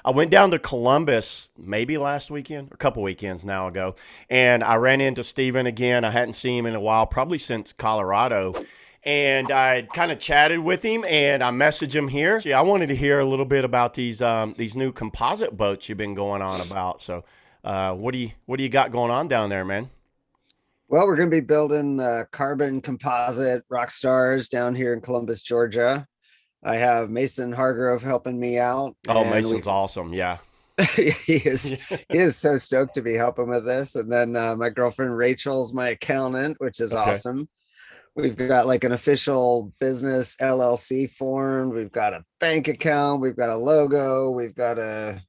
I went down to Columbus maybe last weekend, a couple weekends now ago, and I ran into Steven again. I hadn't seen him in a while, probably since Colorado. And I kind of chatted with him, and I messaged him here. Yeah, I wanted to hear a little bit about these new composite boats you've been going on about. So, what do you got going on down there, man? Well, we're going to be building carbon composite rock stars down here in Columbus, Georgia. I have Mason Hargrove helping me out, Oh, and Mason's we've awesome. Yeah. he is he is so stoked to be helping with this. And then my girlfriend Rachel's my accountant, which is Okay. awesome. We've got like an official business LLC formed. We've got a bank account. We've got a logo. We've got a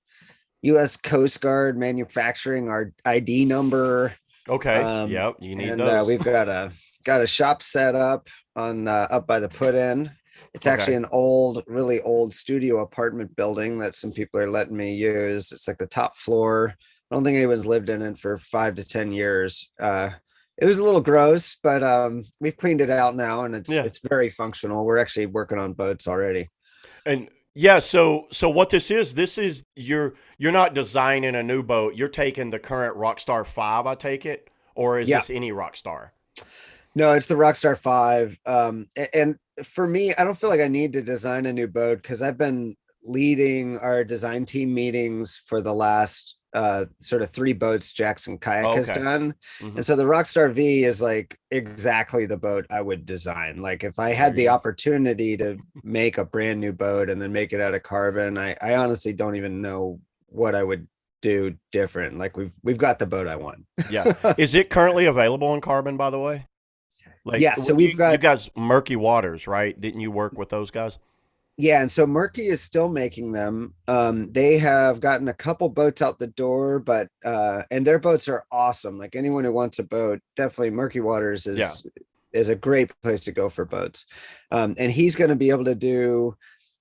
U.S. Coast Guard manufacturing our ID number. Okay. Yep. You need And those. we've got a shop set up on up by the put in. It's actually Okay. an old, really old studio apartment building that some people are letting me use. It's like the top floor. I don't think anyone's lived in it for 5 to 10 years. It was a little gross, but we've cleaned it out now, and it's Yeah. it's very functional. We're actually working on boats already. And yeah, so what this is you're not designing a new boat. You're taking the current Rockstar V, I take it, or is Yeah, this any Rockstar? no, it's the Rockstar V. And for me, I don't feel like I need to design a new boat because I've been leading our design team meetings for the last sort of three boats Jackson Kayak Oh, has okay. done. Hmm. And so the Rockstar V is like exactly the boat I would design. Like if I There had you the go. opportunity to make a brand new boat and then make it out of carbon, I honestly don't even know what I would do different. Like we've got the boat I want. Yeah. Is it currently available in carbon, by the way? Like Yeah, so we've you got guys murky waters, right? Didn't you work with those guys? Yeah, and so Murky is still making them. They have gotten a couple boats out the door, but and their boats are awesome. Like anyone who wants a boat, definitely Murky Waters Yeah. is a great place to go for boats. And he's going to be able to do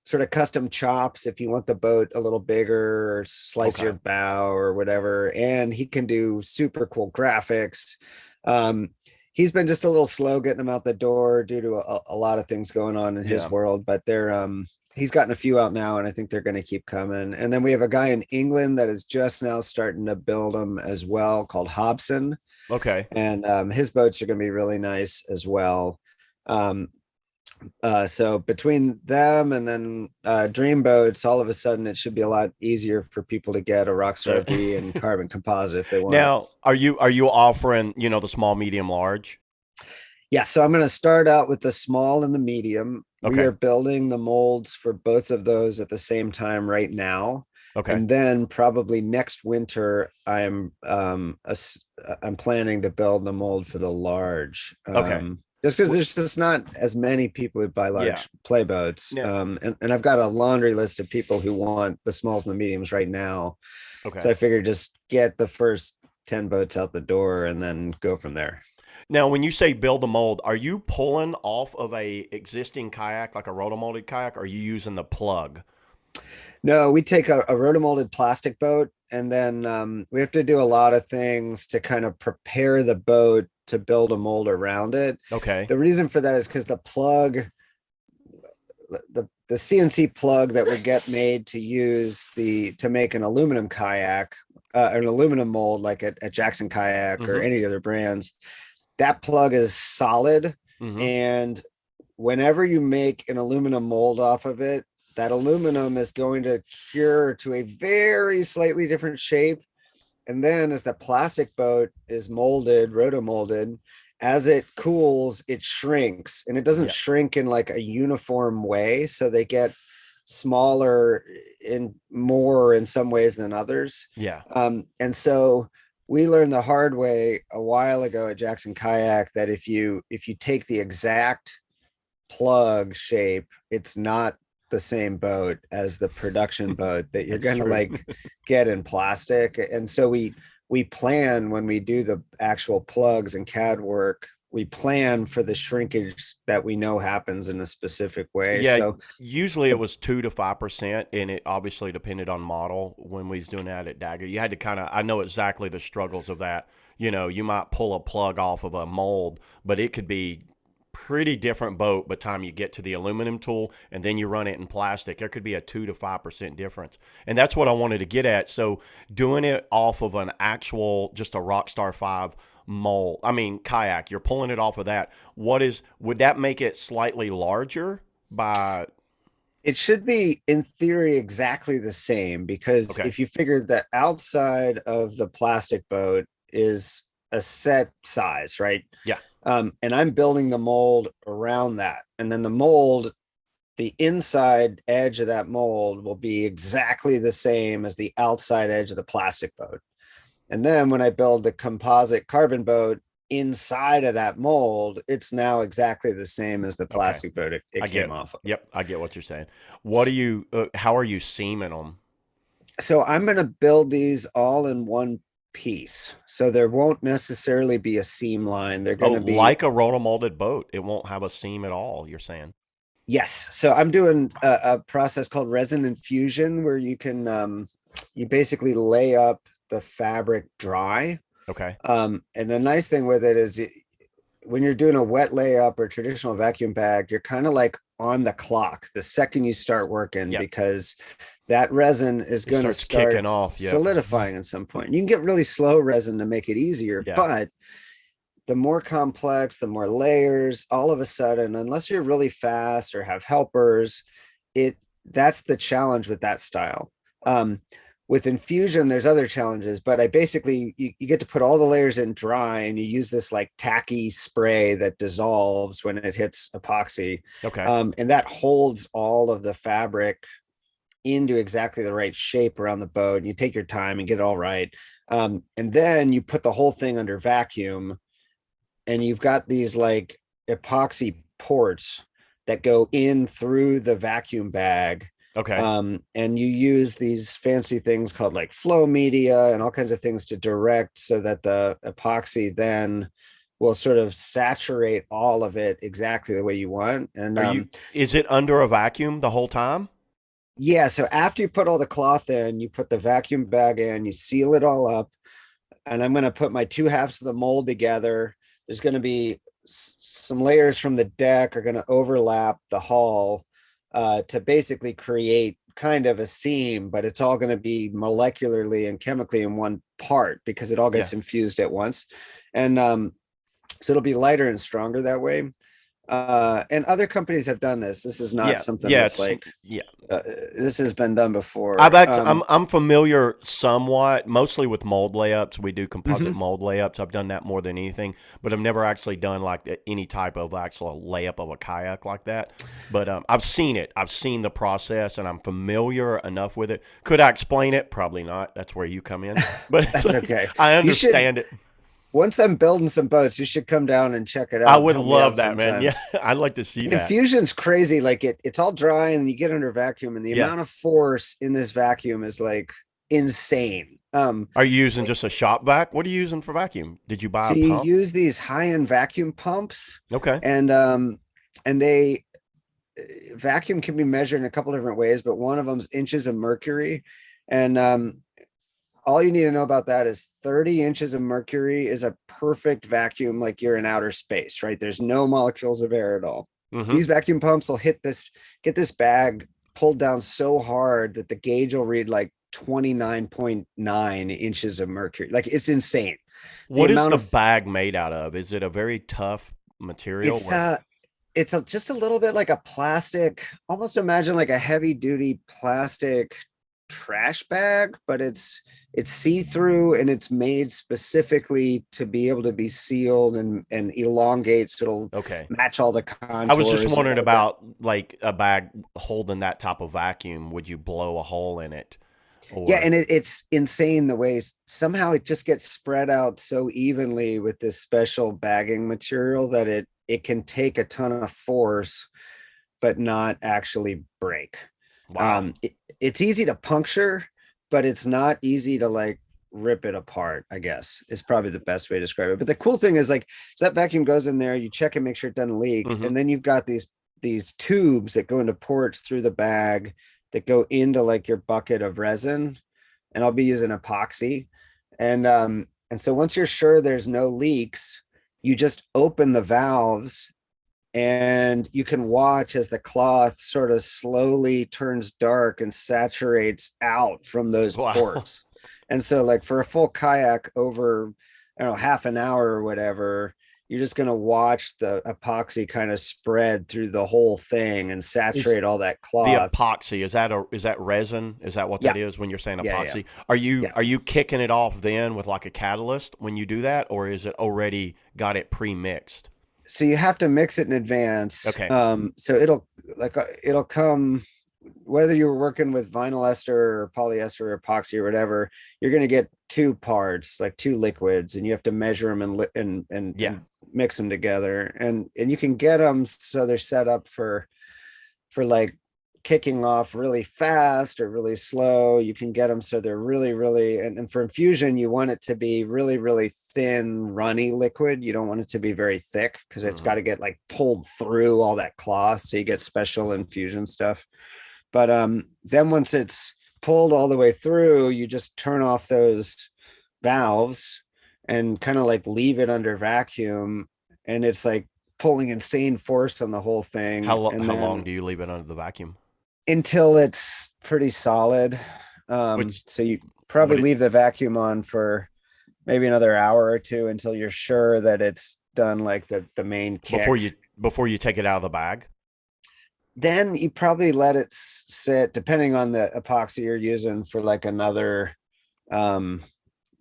sort of custom chops if you want the boat a little bigger or slice your Okay. bow or whatever. And he can do super cool graphics. Um, he's been just a little slow getting them out the door due to a lot of things going on in his Yeah. world, but they're he's gotten a few out now, and I think they're going to keep coming. And then we have a guy in England that is just now starting to build them as well, called Hobson, Okay. and his boats are going to be really nice as well. Um, so between them and then Dreamboats, all of a sudden it should be a lot easier for people to get a Yeah. Rockstar V and carbon composite if they want it. Now, are you offering, the small, medium, large? Yeah, so I'm going to start out with the small and the medium. We Okay. are building the molds for both of those at the same time right now. Okay. And then probably next winter, I'm planning to build the mold for the large. Okay. Just because Wh- there's just not as many people who buy Yeah. large playboats. Yeah. And I've got a laundry list of people who want the smalls and the mediums right now. So Okay. I figured just get the first 10 boats out the door and then go from there. Now, when you say build a mold, are you pulling off of a existing kayak, like a rotomolded kayak, or are you using the plug? No, we take a rotomolded plastic boat, and then we have to do a lot of things to kind of prepare the boat to build a mold around it. Okay. The reason for that is because the CNC plug that would get made to use the to make an aluminum kayak, an aluminum mold like at Jackson Kayak or Mm-hmm. any other brands, that plug is solid, Mm-hmm. and whenever you make an aluminum mold off of it, that aluminum is going to cure to a very slightly different shape. And then as the plastic boat is molded, rotomolded, as it cools, it shrinks, and it doesn't Yeah. shrink in like a uniform way. So they get smaller in more in some ways than others. Yeah. And so we learned the hard way a while ago at Jackson Kayak that if you take the exact plug shape, it's not the same boat as the production boat that you're That's going to true. like get in plastic. And so we plan when we do the actual plugs and CAD work, we plan for the shrinkage that we know happens in a specific way. Yeah. So Usually it the was 2 to 5%, and it obviously depended on model. When we was doing that at Dagger, you had to kind of. I know exactly the struggles of that. You might pull a plug off of a mold, but it could be pretty different boat by the time you get to the aluminum tool and then you run it in plastic. There could be a 2 to 5% difference. And that's what I wanted to get at. So doing it off of an actual, just a Rockstar V mold, I mean, kayak, you're pulling it off of that. Would that make it slightly larger by, It should be, in theory, exactly the same because okay. if you figure that outside of the plastic boat is a set size, right? Yeah. And I'm building the mold around that. And then the mold, the inside edge of that mold will be exactly the same as the outside edge of the plastic boat. And then when I build the composite carbon boat inside of that mold, it's now exactly the same as the Okay. plastic boat it I came get, off of. yep, I get what you're saying. What do you, how are you seaming them? So I'm going to build these all in one piece. So there won't necessarily be a seam line. They're Oh, going to be, like a rotomolded boat. It won't have a seam at all, you're saying. yes. So I'm doing a process called resin infusion where you basically lay up the fabric dry. Okay. And the nice thing with it is when you're doing a wet layup or traditional vacuum bag, you're kind of like on the clock the second you start working Yep. because that resin is It going to starts kicking start off. Yep. solidifying at some point. You can get really slow resin to make it easier, Yeah. but the more complex, the more layers, all of a sudden, unless you're really fast or have helpers, it that's the challenge with that style. With infusion, there's other challenges, but I basically you get to put all the layers in dry and you use this like tacky spray that dissolves when it hits epoxy. Okay. And that holds all of the fabric into exactly the right shape around the boat. And you take your time and get it all right. And then you put the whole thing under vacuum and you've got these like epoxy ports that go in through the vacuum bag. Okay. And you use these fancy things called like flow media and all kinds of things to direct so that the epoxy then will sort of saturate all of it exactly the way you want. And Is it under a vacuum the whole time? yeah, so after you put all the cloth in, you put the vacuum bag in, you seal it all up, and I'm going to put my two halves of the mold together. There's going to be some layers from the deck are going to overlap the hull to basically create kind of a seam, but it's all going to be molecularly and chemically in one part because it all Yeah. gets infused at once. And so it'll be lighter and stronger that way. And other companies have done this. This is not Yeah. something Yeah. that's like Yeah. this has been done before. I'm familiar somewhat, mostly with mold layups. We do composite Mhm. mold layups. I've done that more than anything, but I've never actually done like any type of actual layup of a kayak like that. But I've seen it. I've seen the process, and I'm familiar enough with it. Could I explain it? Probably not. That's where you come in. But it's That's like, okay. I You should, understand it. once I'm building some boats, you should come down and check it I out and would help me love out that, man. sometime. Yeah, I'd like to see that. Infusion's crazy. Like it's all dry and you get under vacuum, and the Yeah. amount of force in this vacuum is like insane. Are you using just a shop vac? What are you using for vacuum? Did you buy So a you pump? use these high-end vacuum pumps, Okay. and they vacuum can be measured in a couple different ways, but one of them is inches of mercury. And all you need to know about that is 30 inches of mercury is a perfect vacuum, like you're in outer space, right? There's no molecules of air at all. Mm-hmm. These vacuum pumps will get this bag pulled down so hard that the gauge will read like 29.9 inches of mercury. Like it's insane. The What is amount the of bag made out of? Is it a very tough material? it's just a little bit like a plastic, almost imagine like a heavy duty plastic trash bag, but it's see-through and it's made specifically to be able to be sealed and elongate so it'll Okay. match all the I was just contours and wondering whatever. about like a bag holding that type of vacuum. Would you blow a hole in it? Yeah, Or and it's insane the way somehow it just gets spread out so evenly with this special bagging material that it can take a ton of force but not actually break. wow. It's easy to puncture, but it's not easy to like rip it apart, I guess is probably the best way to describe it. But the cool thing is like, so that vacuum goes in there, you check and make sure it doesn't leak. Mm-hmm. And then you've got these tubes that go into ports through the bag that go into like your bucket of resin. And I'll be using epoxy. And so once you're sure there's no leaks, you just open the valves and you can watch as the cloth sort of slowly turns dark and saturates out from those Wow. ports. And so, like for a full kayak over, I don't know, half an hour or whatever, you're just going to watch the epoxy kind of spread through the whole thing and Is saturate all that the cloth. epoxy, is that resin? Is that what Yeah, that is when you're saying yeah. epoxy? Yeah. Are you kicking it off then with like a catalyst when you do that, or is it already got it pre-mixed? So you have to mix it in advance. Okay. So it'll come whether you're working with vinyl ester or polyester or epoxy or whatever, you're going to get two parts, like two liquids, and you have to measure them Yeah. and mix them together. And you can get them so they're set up for like kicking off really fast or really slow. You can get them so they're really, and for infusion, you want it to be really thin, runny liquid. You don't want it to be very thick because it's got Hmm. to get like pulled through all that cloth. So you get special infusion stuff. But then once it's pulled all the way through, you just turn off those valves and kind of like leave it under vacuum. And it's like pulling insane force on the whole thing. And How long then do you leave it under the vacuum? until it's pretty solid. Which So you what probably it leave the vacuum on for maybe another hour or two until you're sure that it's done like the main before kick. you take it out of the bag? Then you probably let it sit, depending on the epoxy you're using, for like another um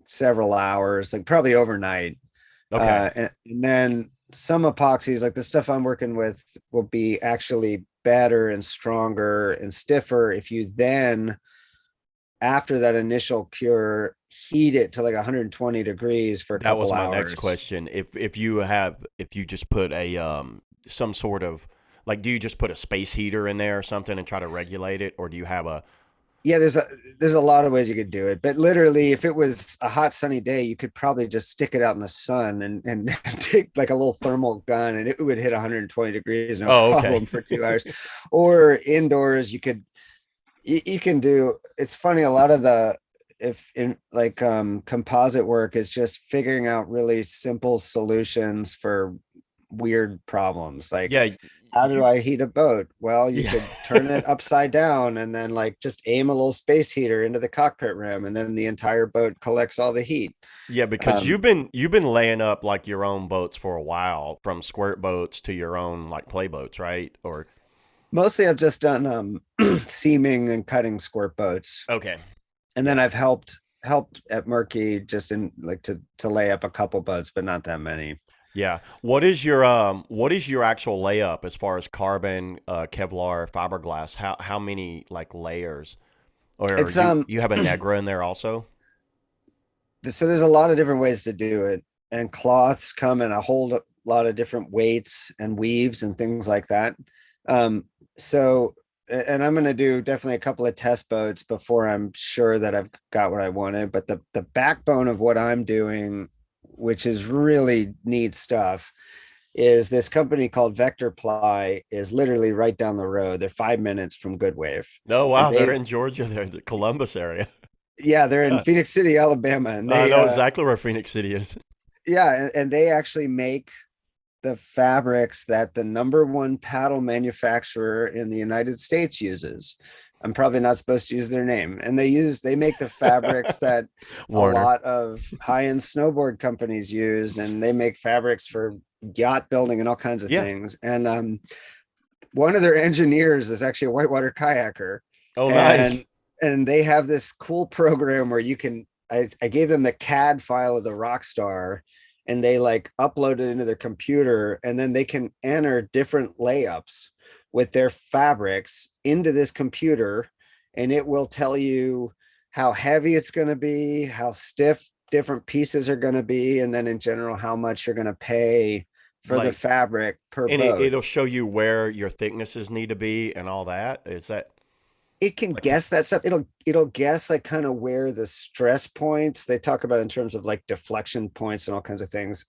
several hours, like probably overnight. Okay. And then some epoxies, like the stuff I'm working with, will be actually better and stronger and stiffer if you then, after that initial cure, heat it to like 120 degrees for a That couple was my next hours. question. If you just put a some sort of, like, do you just put a space heater in there or something and try to regulate it, or do you have a Yeah, there's a lot of ways you could do it, but literally, if it was a hot sunny day, you could probably just stick it out in the sun and take like a little thermal gun, and it would hit 120 degrees no Oh, okay. problem for 2 hours. Or indoors, you can do. It's funny, a lot of the, if in like composite work is just figuring out really simple solutions for weird problems. Like, Yeah, how do you I heat a boat? Well, you yeah. could turn it upside down and then like just aim a little space heater into the cockpit rim, and then the entire boat collects all the heat. Yeah, because Um, you've been laying up like your own boats for a while, from squirt boats to your own like play boats, right? Or Mostly I've just done seaming and cutting squirt boats. okay. And then Yeah. I've helped at Murky just in like to lay up a couple boats, but not that many. Yeah. What is your actual layup as far as carbon, Kevlar, fiberglass? How many like layers? Or It's you have a Negra in there also? so there's a lot of different ways to do it, and cloths come in a whole lot of different weights and weaves and things like that. um so and I'm going to do definitely a couple of test boats before I'm sure that I've got what I wanted, but the backbone of what I'm doing, which is really neat stuff, is this company called Vector Ply, is literally right down the road. They're 5 minutes from Good Wave. Oh And wow, they're they, in Georgia, they're in the Columbus area. yeah, they're in Phoenix City, Alabama. And I they know exactly where Phoenix City is. yeah, and they actually make the fabrics that the number one paddle manufacturer in the United States uses. I'm probably not supposed to use their name. And they make the fabrics that a Warner. lot of high-end snowboard companies use, and they make fabrics for yacht building and all kinds of Yeah. things. And one of their engineers is actually a whitewater kayaker. Oh, And nice. they have this cool program where you can, I gave them the CAD file of the Rockstar, and they like upload it into their computer, and then they can enter different layups with their fabrics into this computer, and it will tell you how heavy it's going to be, how stiff different pieces are going to be, and then in general how much you're going to pay for the Like, fabric per and boat. it'll show you where your thicknesses need to be and all that. Is that It can like guess that stuff. It'll guess like kind of where the stress points they talk about in terms of like deflection points and all kinds of things.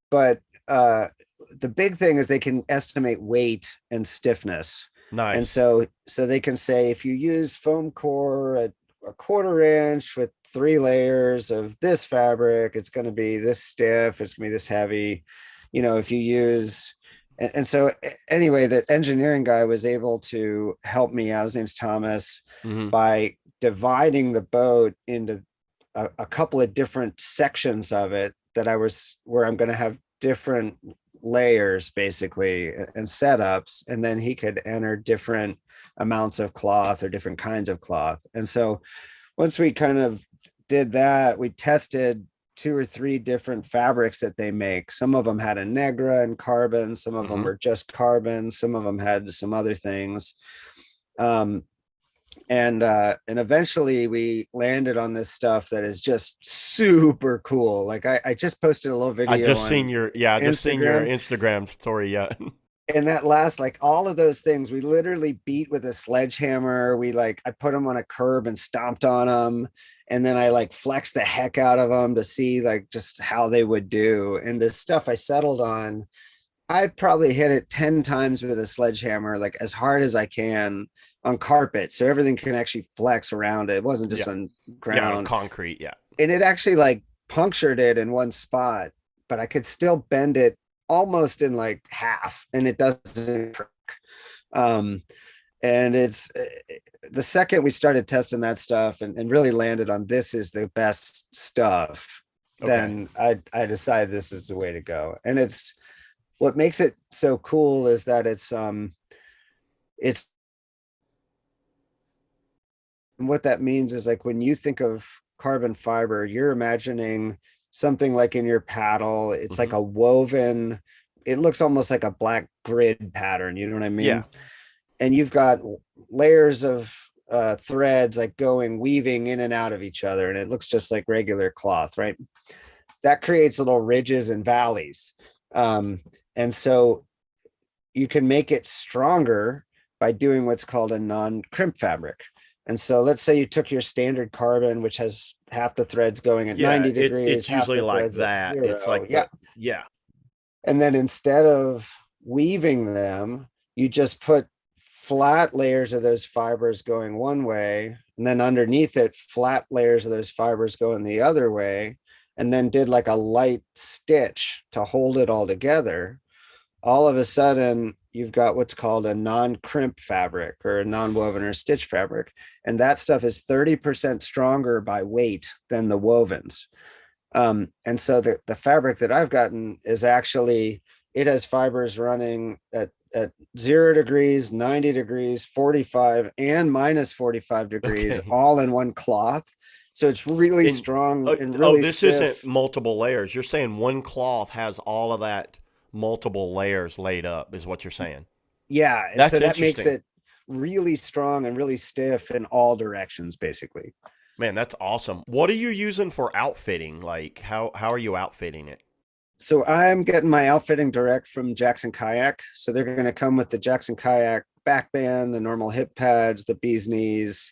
But the big thing is they can estimate weight and stiffness. And nice? so they can say, if you use foam core at a quarter inch with 3 layers of this fabric, it's going to be this stiff, it's going to be this heavy. If you use And so anyway, the engineering guy was able to help me out. His name's Thomas, Hmm. by dividing the boat into a couple of different sections of it that I was where I'm going to have different layers basically and setups, and then he could enter different amounts of cloth or different kinds of cloth. And so once we kind of did that, we tested two or three different fabrics that they make. Some of them had a negra and carbon, some of them Hmm. were just carbon, some of them had some other things. Um, and eventually we landed on this stuff that is just super cool. Like I just posted a little video on I just seen your Instagram, Instagram story. Yeah. and that last, like all of those things we literally beat with a sledgehammer. We like I put them on a curb and stomped on them, and then I like flexed the heck out of them to see like just how they would do. And this stuff I settled on, I probably hit it 10 times with a sledgehammer, like as hard as I can on carpet. So everything can actually flex around it. It wasn't just Yeah. on Yeah. On ground. concrete. Yeah. And it actually like punctured it in one spot, but I could still bend it almost in like half and it doesn't. Um, and it's the second we started testing that stuff and really landed on this is the best stuff, Okay. then I decided this is the way to go. And it's what makes it so cool is that it's and what that means is like when you think of carbon fiber, you're imagining something like in your paddle, it's like Hmm. a woven, it looks almost like a black grid pattern, you know what I Yeah. mean? And you've got layers of threads like going weaving in and out of each other, and it looks just like regular cloth, right? That creates little ridges and valleys. And so you can make it stronger by doing what's called a non-crimp fabric. And so let's say you took your standard carbon, which has half the threads going at Yeah. 90 It's degrees, half usually the like threads at that. It's 0. like Yeah. yeah. And then instead of weaving them, you just put flat layers of those fibers going one way, and then underneath it, flat layers of those fibers going the other way, and then did like a light stitch to hold it all together. All of a sudden you've got what's called a non-crimp fabric or a non-woven or stitch fabric, and that stuff is 30% stronger by weight than the wovens. And so the fabric that I've gotten is actually, it has fibers running at 0 degrees, 90 degrees, 45 and minus 45 degrees Okay. all in one cloth. So it's really And strong and oh, really this isn't stiff. multiple layers. You're saying one cloth has all of that multiple layers laid up, is what you're saying. Yeah, and That's so that makes interesting. it really strong and really stiff in all directions, basically. Man, that's awesome. What are you using for outfitting? Like how are you outfitting it? So I'm getting my outfitting direct from Jackson Kayak. So they're going to come with the Jackson Kayak back band, the normal hip pads, the bee's knees,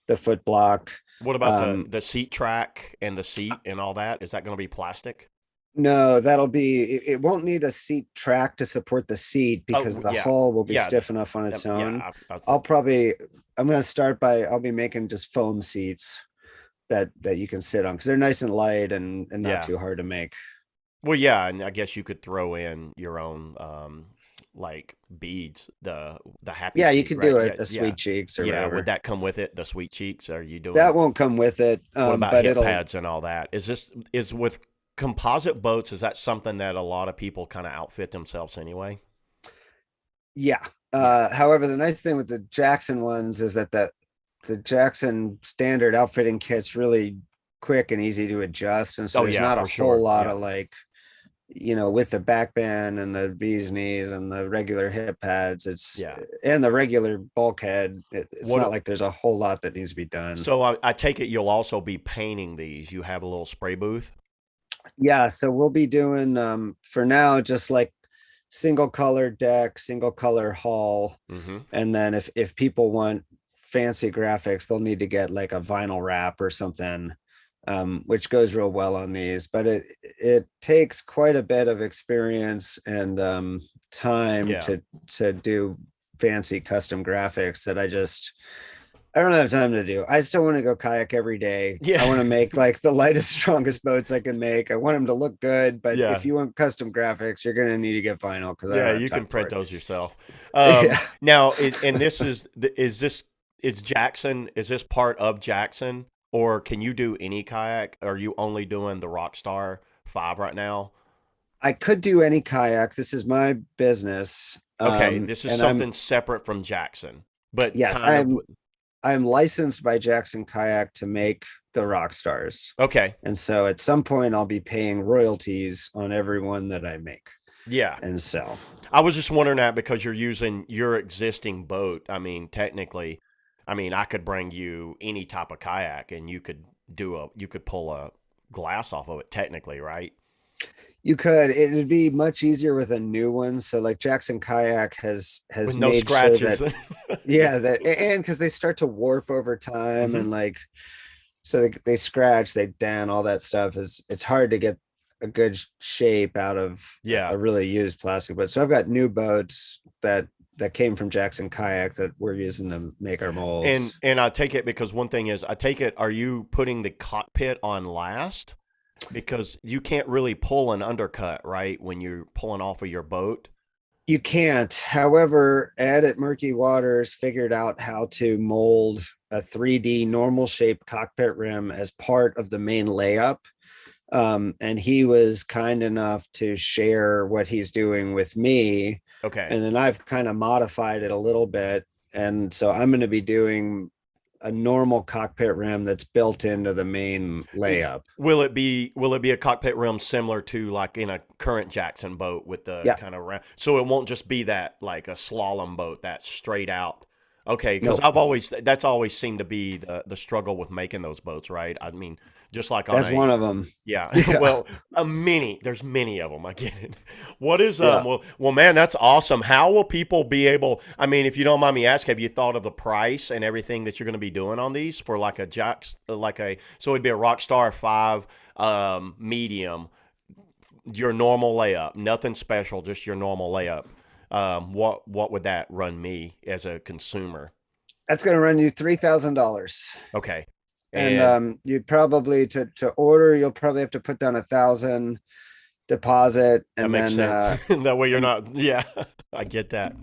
the foot block. What about Um, the seat track and the seat and all that? Is that going to be plastic? no, that'll be, it won't need a seat track to support the seat because Oh, the yeah. hull will be Yeah, stiff enough on its yeah, own. I was I'll thinking. probably, I'm going to start by, I'll be making just foam seats that you can sit on because they're nice and light and not Yeah. too hard to make. Well, yeah, and I guess you could throw in your own like beads, the happy Yeah, you seat, could right? do Yeah, a yeah. sweet cheeks or Yeah, would whatever. that come with it? The sweet cheeks? Are you That doing? won't come with it, What about but hip it'll, pads and all that? Is with composite boats, is that something that a lot of people kind of outfit themselves anyway? yeah. Yeah. However, the nice thing with the Jackson ones is that the Jackson standard outfitting kit's really quick and easy to adjust, and so Oh there's yeah, not a for whole sure. lot Yeah. of like, with the back band and the bee's knees and the regular hip pads, it's Yeah. and the regular bulkhead. It's not What like there's a whole lot that needs to be done. so I take it you'll also be painting these. You have a little spray booth? Yeah, so we'll be doing for now just like single color deck, single color hull, Mm-hmm. and then if people want fancy graphics, they'll need to get like a vinyl wrap or something, which goes real well on these. But it takes quite a bit of experience and time Yeah. to do fancy custom graphics that I don't have time to do. I still want to go kayak every day. I Yeah. want to make like the lightest, strongest boats I can make. I want them to look good, but if Yeah. you want custom graphics, you're going to need to get vinyl because I Yeah, don't have you can time for print it. those yourself. Yeah. Now, and this is this is Jackson? Is this part of Jackson, or can you do any kayak? Are you only doing the Rockstar V right now? I could do any kayak. This is my business. Okay, this is And I'm, something separate from Jackson, but yes, kind of. I'm licensed by Jackson Kayak to make the rock stars. Okay, And so at some point I'll be paying royalties on every one that I make yeah. and sell. I was just wondering that because you're using your existing boat. I mean, technically, I mean, I could bring you any type of kayak, and you could pull a glass off of it, technically, right? You could, it would be much easier with a new one. So like Jackson Kayak With has no made sure scratches. that, yeah, that, and because they start to warp over time Hmm. and like, so they scratch, they dent, all that stuff is, it's hard to get a good shape out of Yeah. a really used plastic boat. So I've got new boats that came from Jackson Kayak that we're using to make our molds. And I take it because one thing is I take it, are you putting the cockpit on last? Because you can't really pull an undercut, right, when you're pulling off of your boat. You can't. However, Ed at Murky Waters figured out how to mold a 3D normal shaped cockpit rim as part of the main layup. And he was kind enough to share what he's doing with me. Okay. And then I've kind of modified it a little bit. And so I'm going to be doing a normal cockpit rim that's built into the main layup. Will it be a cockpit rim similar to like in a current Jackson boat with the Yeah. kind of round, so it won't just be that like a slalom boat that's straight out. Okay, because Nope. I've always that's always seemed to be the struggle with making those boats, right? I mean, just like on That's a one of them. yeah, Yeah. well, a many. There's many of them. I get it. What is Yeah. well, man, that's awesome. How will people be able? I mean, if you don't mind me asking, have you thought of the price and everything that you're going to be doing on these for like a Jack, like a so it'd be a Rockstar V, medium, your normal layup, nothing special, just your normal layup. What would that run me as a consumer? That's going to run you $3,000. Okay, And and you probably to order, you'll probably have to put down 1,000 deposit, that and makes then sense. That way you're and not. Yeah, I get that.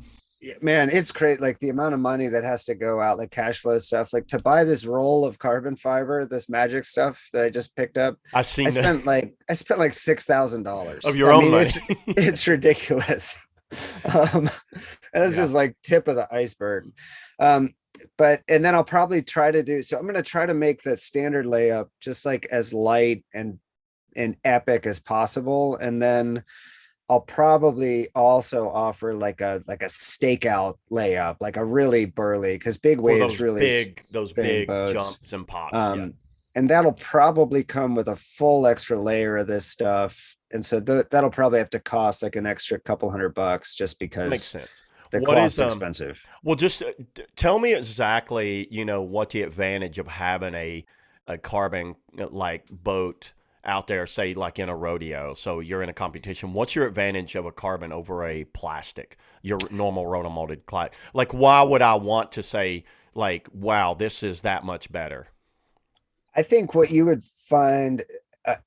man, it's crazy. Like the amount of money that has to go out, like cash flow stuff, like to buy this roll of carbon fiber, this magic stuff that I just picked up. I I seen that spent like I spent like of $6,000. your I own mean, money. it's ridiculous. Um, and that's Yeah. just like tip of the iceberg. Um, but and then I'll probably try to do so. I'm going to try to make the standard layup just like as light and epic as possible, and then I'll probably also offer like a stakeout layup, like a really burly, because big For waves really those spin big boats. jumps and pops. Yeah. Um, and that'll probably come with a full extra layer of this stuff. And so that'll probably have to cost like an extra couple $100 just That makes because sense. the What is cloth's expensive. well just tell me exactly, what the advantage of having a carbon like boat out there, say like in a rodeo. So you're in a competition. What's your advantage of a carbon over a plastic? Your normal rotomolded like why would I want to say like wow, this is that much better? I think what you would find,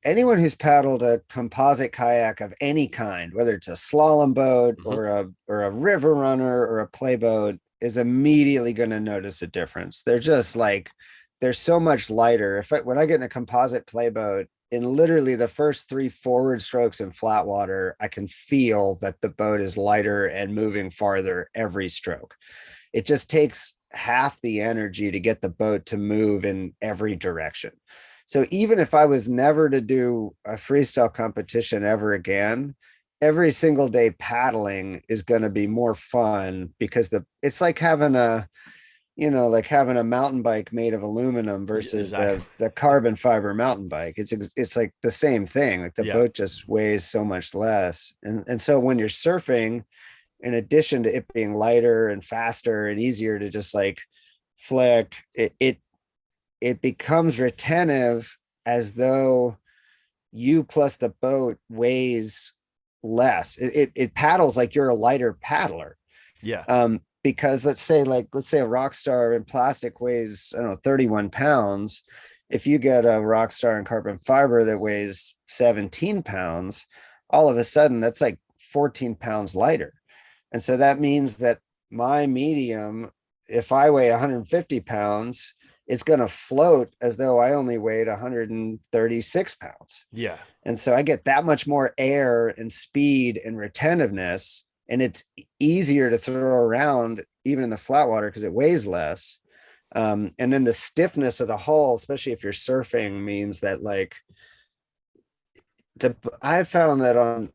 anyone who's paddled a composite kayak of any kind, whether it's a slalom boat Hmm. or a river runner or a playboat, is immediately going to notice a difference. They're just like they're so much lighter. When I get in a composite playboat, in literally the first three forward strokes in flat water, I can feel that the boat is lighter and moving farther every stroke. It just takes half the energy to get the boat to move in every direction. So even if I was never to do a freestyle competition ever again, every single day paddling is going to be more fun because it's like having like having a mountain bike made of aluminum Yeah, versus exactly. the carbon fiber mountain bike. It's like the same thing. Like the Yeah. boat just weighs so much less. And so when you're surfing, in addition to it being lighter and faster and easier to just like flick, it becomes retentive as though you plus the boat weighs less. It paddles like you're a lighter paddler. Yeah. because let's say a Rockstar in plastic weighs, I don't know, 31 pounds. If you get a Rockstar in carbon fiber that weighs 17 pounds, all of a sudden that's like 14 pounds lighter. And so that means that my medium, if I weigh 150 pounds, it's going to float as though I only weighed 136 pounds. Yeah. And so I get that much more air and speed and retentiveness, and it's easier to throw around even in the flat water because it weighs less. And then the stiffness of the hull, especially if you're surfing, means that like I found that on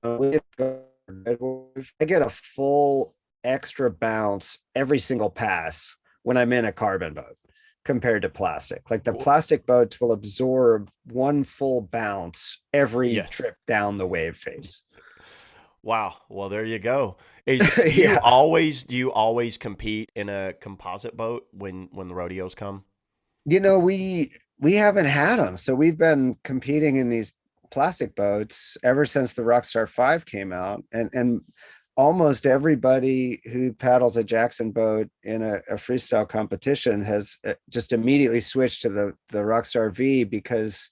I get a full extra bounce every single pass when I'm in a carbon boat compared to plastic. Like the plastic boats will absorb one full bounce every Yes. trip down the wave face. Wow. Well, there you go. Is Yeah. do you always compete in a composite boat when the rodeos come? We haven't had them. So we've been competing in these plastic boats ever since the Rockstar V came out. And almost everybody who paddles a Jackson boat in a freestyle competition has just immediately switched to the Rockstar V because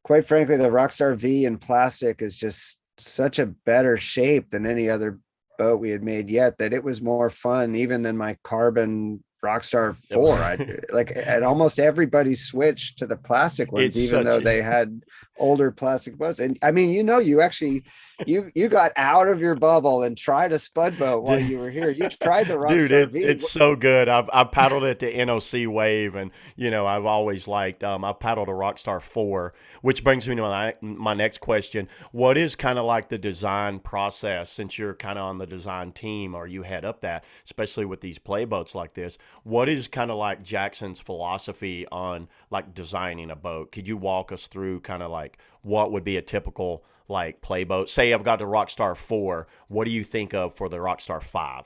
quite frankly, the Rockstar V in plastic is just such a better shape than any other boat we had made yet, that it was more fun even than my carbon Rockstar 4. I like, and almost everybody switched to the plastic ones, It's even such though they had older plastic boats. And I mean, you actually you got out of your bubble and tried a spud boat while you were here. You tried the dude, Rockstar V. it's so good. I've paddled at the NOC wave, and I've always liked. I've paddled a Rockstar 4, which brings me to my next question. What is kind of like the design process, since you're kind of on the design team, or you head up that, especially with these playboats like this? What is kind of like Jackson's philosophy on like designing a boat? Could you walk us through kind of like what would be a typical like playboat? Say I've got the Rockstar 4. What do you think of for the Rockstar 5?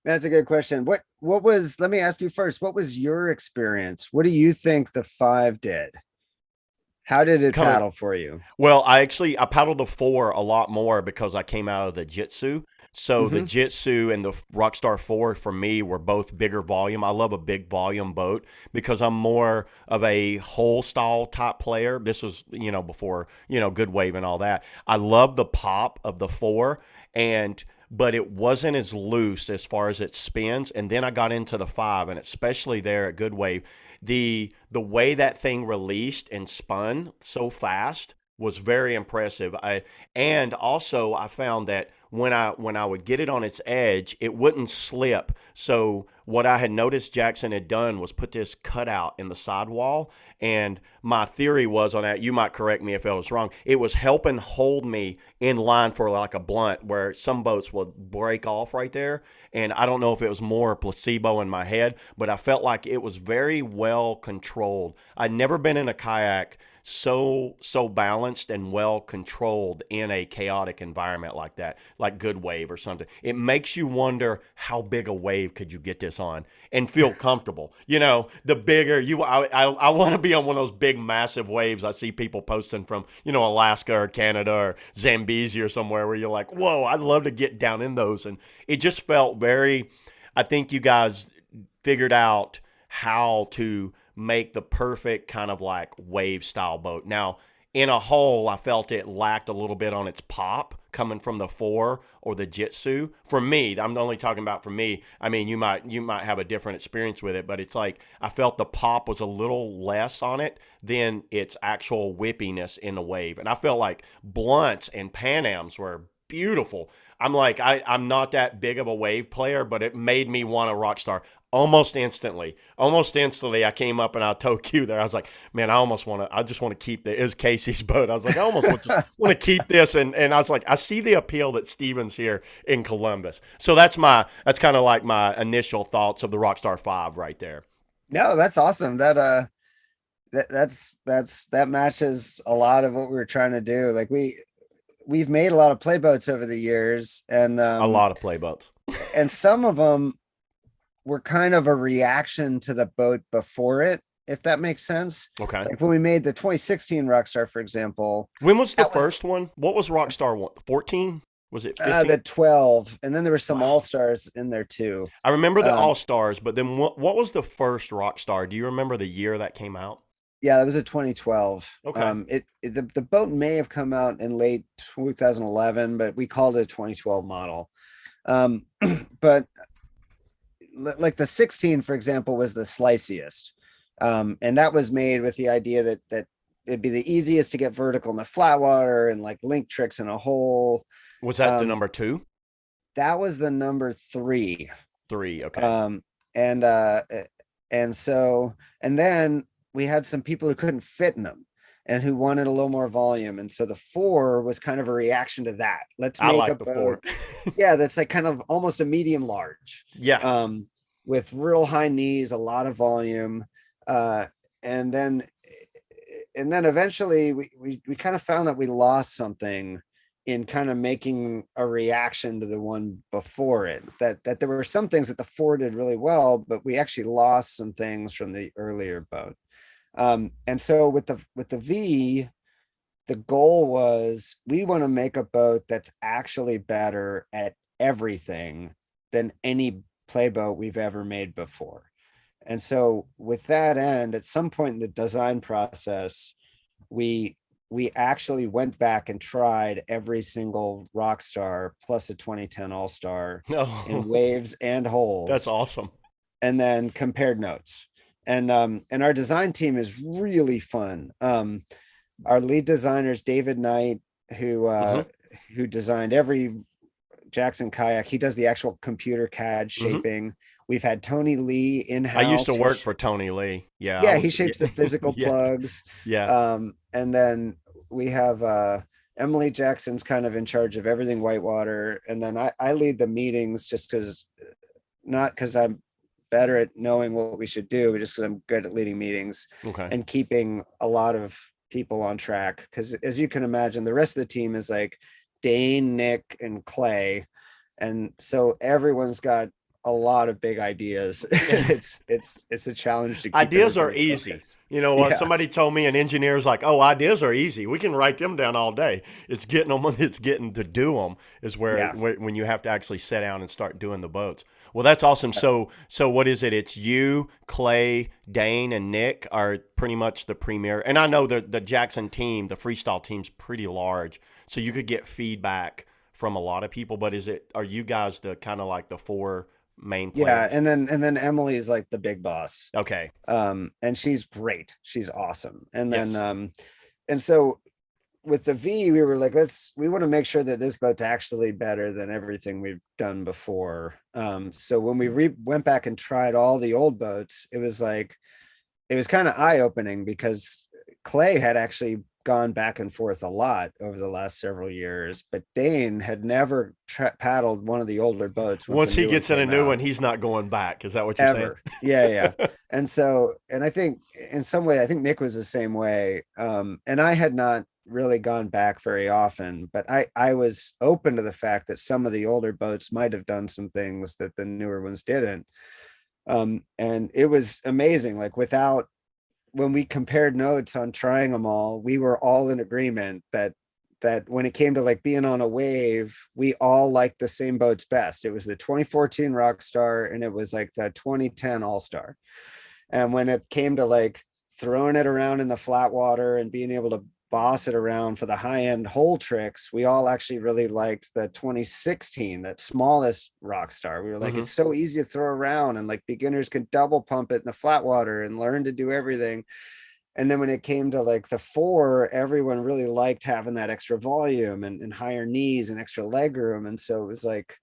That's a good question. What was, let me ask you first, what was your experience? What do you think the five did? How did it Coming paddle for you? Well, I paddled the 4 a lot more because I came out of the Jitsu. So the Hmm. Jitsu and the Rockstar 4 for me were both bigger volume. I love a big volume boat because I'm more of a whole style type player. This was, before, good wave and all that. I love the pop of the 4, and but it wasn't as loose as far as it spins. And then I got into the 5, and especially there at Good Wave, the way that thing released and spun so fast was very impressive. And also I found that when I would get it on its edge, it wouldn't slip. So what I had noticed Jackson had done was put this cutout in the sidewall, and my theory was on that. You might correct me if I was wrong. It was helping hold me in line for like a blunt, where some boats would break off right there. And I don't know if it was more placebo in my head, but I felt like it was very well controlled. I'd never been in a kayak so balanced and well controlled in a chaotic environment like that, like Good Wave or something. It makes you wonder how big a wave could you get this on and feel comfortable. The bigger I want to be on one of those big massive waves I see people posting from Alaska or Canada or Zambezi or somewhere, where you're like, whoa, I'd love to get down in those. And it just felt very, I think you guys figured out how to make the perfect kind of like wave style boat. Now, in a whole, I felt it lacked a little bit on its pop coming from the 4 or the Jitsu. For me, I'm only talking about for me. I mean, you might have a different experience with it, but it's like I felt the pop was a little less on it than its actual whippiness in the wave. And I felt like blunts and Pan Ams were beautiful. I'm like, I'm not that big of a wave player, but it made me want a Rockstar almost instantly. Almost instantly, I came up and I told Q there. I was like, man, I just want to keep the, is Casey's boat. I was like, I almost just want to keep this. And I was like, I see the appeal that Steven's here in Columbus. So that's kind of like my initial thoughts of the Rockstar 5 right there. No, that's awesome. That matches a lot of what we were trying to do. Like we've made a lot of playboats over the years, A lot of playboats. and some of them were kind of a reaction to the boat before it, if that makes sense. Okay. Like when we made the 2016 Rockstar, for example, When was the that was first one? What was Rockstar one? 14? Was it The 15? 12, and then there were some Wow. all-stars in there too. I remember the Um, All Stars, but then what was the first Rockstar? Do you remember the year that came out? yeah, that was a 2012. Okay. The boat may have come out in late 2011, but we called it a 2012 model. Um, but like the 16, for example, was the sliciest. And that was made with the idea that it'd be the easiest to get vertical in the flat water and like link tricks in a hole. Was that the Um, number two? that was the number three. Three. Okay. Um, and and so and then we had some people who couldn't fit in them and who wanted a little more volume. And so the four was kind of a reaction to that. Let's I make a like the boat, four. yeah, that's like kind of almost a medium large, Yeah. um, with real high knees, a lot of volume. Uh, and then eventually we kind of found that we lost something in kind of making a reaction to the one before it, that there were some things that the four did really well, but we actually lost some things from the earlier boat. And so with the V, the goal was we want to make a boat that's actually better at everything than any playboat we've ever made before. And so with that end, at some point in the design process, we we actually went back and tried every single Rockstar plus a 2010 All-Star in No. waves and That's holes, awesome. and then compared notes. And our design team is really fun. Our lead designer is David Knight, Hmm. who designed every Jackson kayak. He does the actual computer CAD Hmm. shaping. We've had Tony Lee in I used to house. work for Tony Lee. Yeah, I Yeah, he was. shapes the physical Yeah, plugs. yeah. And then we have Emily Jackson's kind of in charge of everything whitewater. And then I lead the meetings just because, not because I'm better at knowing what we should do, but just because I'm good at leading meetings Okay. and keeping a lot of people on track. Because as you can imagine, the rest of the team is like Dane, Nick, and Clay. And so everyone's got a lot of big ideas. It's a challenge to keep Ideas are everybody easy. focused. You know what? Yeah, Somebody told me an engineer's like, "Oh, ideas are easy. We can write them down all day. It's getting them. It's getting to do them is yeah. where when you have to actually sit down and start doing the boats." Well, that's awesome. So what is it? It's you, Clay, Dane, and Nick are pretty much the premier. And I know the Jackson team, the freestyle team's pretty large, so you could get feedback from a lot of people. But is it? Are you guys the kind of like the four main Yeah, players? and then Emily is like the big boss. Okay. And she's great. She's awesome. Yes. And so with the V, we were like, we want to make sure that this boat's actually better than everything we've done before. So when we went back and tried all the old boats, it was like it was kind of eye-opening because Clay had actually gone back and forth a lot over the last several years, but Dane had never paddled one of the older boats once a Once he new one gets in a came new out, one, he's not going back. Is that what you're saying? ever. Yeah, yeah. And so, and I think in some way, I think Nick was the same way. And I had not really gone back very often, but I was open to the fact that some of the older boats might have done some things that the newer ones didn't. And it was amazing. Like without when we compared notes on trying them all, we were all in agreement that when it came to like being on a wave, we all liked the same boats best. It was the 2014 Rockstar and it was like the 2010 All Star. And when it came to like throwing it around in the flat water and being able to boss it around for the high end hole tricks, we all actually really liked the 2016, that smallest Rockstar. We were like, Hmm. it's so easy to throw around and like beginners can double pump it in the flat water and learn to do everything. And then when it came to like the four, everyone really liked having that extra volume and higher knees and extra leg room. And so it was like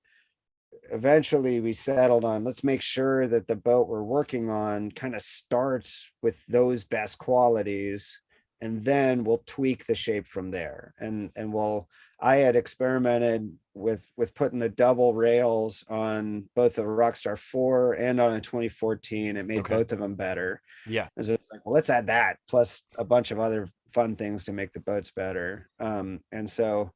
eventually we settled on let's make sure that the boat we're working on kind of starts with those best qualities, and then we'll tweak the shape from there. And we'll I had experimented with putting the double rails on both the Rockstar 4 and on a 2014. It made Okay. both of them better. Yeah. And so it's like, well, let's add that plus a bunch of other fun things to make the boats better. And so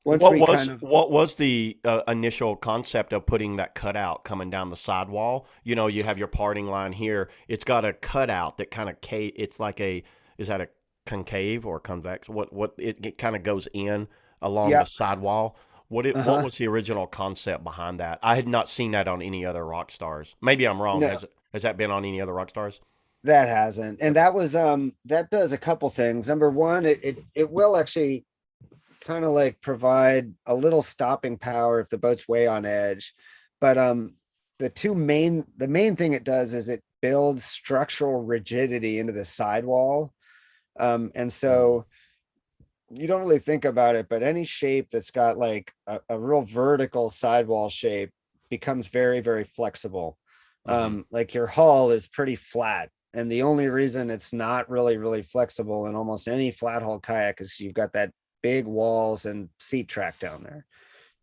once we kind of What was the initial concept of putting that cutout coming down the sidewall? You know, you have your parting line here. It's got a cutout that kind of it's like a is that a concave or convex? What it kind of goes in along yeah, the sidewall. What Uh-huh. was the original concept behind that? I had not seen that on any other Rockstars. Maybe I'm wrong. No, Has that been on any other Rockstars? that hasn't. And Okay. that was that does a couple things. Number one, it will actually kind of like provide a little stopping power if the boat's way on edge. But the main thing it does is it builds structural rigidity into the sidewall. And Mm, so you don't really think about it, but any shape that's got like a real vertical sidewall shape becomes very, very flexible. mm-hmm. Like your hull is pretty flat. And the only reason it's not really, really flexible in almost any flat hull kayak is you've got that big walls and seat track down there.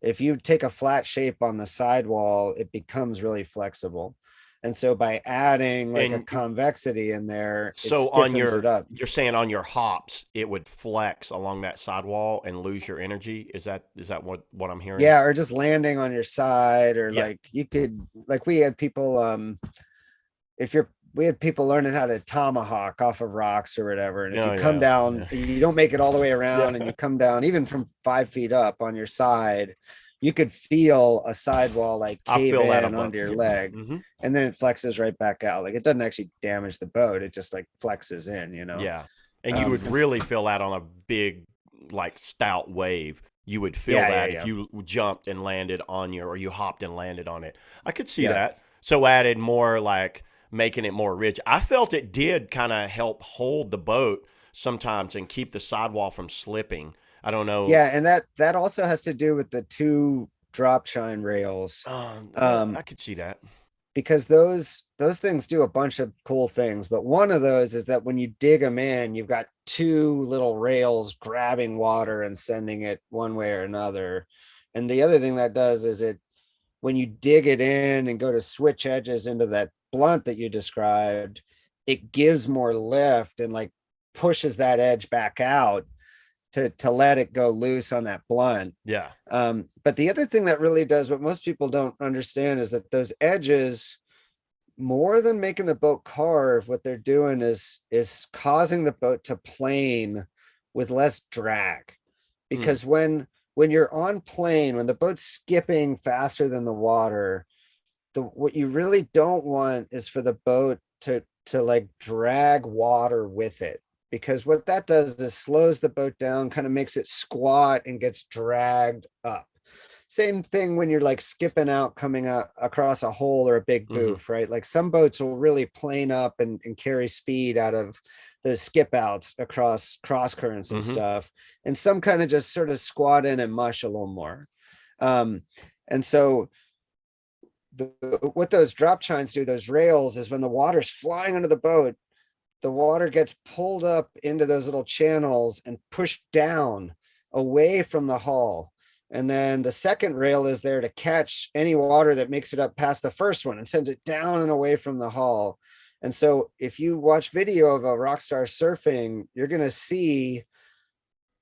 If you take a flat shape on the sidewall, it becomes really flexible. And so by adding like a And convexity in there, it so on stiffens it your, up. you're saying on your hops, it would flex along that sidewall and lose your energy. Is that what I'm hearing? Yeah, or just landing on your side, or Yeah. like you could, like we had people if you're we had people learning how to tomahawk off of rocks or whatever. And if you Oh come yeah. down, Yeah. you don't make it all the way around and Yeah. you come down even from 5 feet up on your side, you could feel a sidewall like I cave feel that a in onto bunch. your Yeah. leg, Hmm. and then it flexes right back out. Like it doesn't actually damage the boat, it just like flexes in, you know. Yeah. And you would And s- really feel that on a big, like stout wave. You would feel yeah, yeah, that if yeah, you jumped and landed on your, or you hopped and landed on it. I could see yeah. that. So added more like making it more rigid. I felt it did kind of help hold the boat sometimes and keep the sidewall from slipping. I don't know. Yeah, and that also has to do with the two drop chine rails. I Um, could see that. because those things do a bunch of cool things, but one of those is that when you dig them in, you've got two little rails grabbing water and sending it one way or another. And the other thing that does is it, when you dig it in and go to switch edges into that blunt that you described, it gives more lift and like pushes that edge back out to let it go loose on that blunt. Yeah. But the other thing that really does, what most people don't understand, is that those edges, more than making the boat carve, what they're doing is causing the boat to plane with less drag. Mm. Because when you're on plane, when the boat's skipping faster than the water, the what you really don't want is for the boat to like drag water with it, because what that does is slows the boat down, kind of makes it squat and gets dragged up. Same thing when you're like skipping out, coming out across a hole or a big Hmm. boof, right? Like some boats will really plane up and carry speed out of those skip outs across cross currents and Hmm. stuff. And some kind of just sort of squat in and mush a little more. Um, and so the, what those drop chines do, those rails, is when the water's flying under the boat, the water gets pulled up into those little channels and pushed down away from the hull. And then the second rail is there to catch any water that makes it up past the first one and sends it down and away from the hull. And so if you watch video of a Rockstar surfing, you're going to see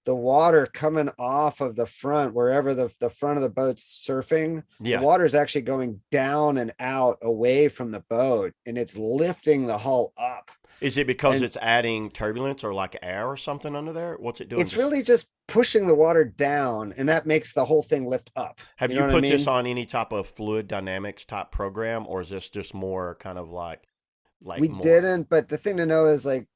the water coming off of the front, wherever the front of the boat's surfing, the Yeah. water is actually going down and out away from the boat, and it's lifting the hull up. Is it because And it's adding turbulence or like air or something under there? What's it doing? it's Just really just pushing the water down, and that makes the whole thing lift up. have You know you what I put this mean? on any type of fluid dynamics type program, or is this just more kind of like We more? didn't, but the thing to know is like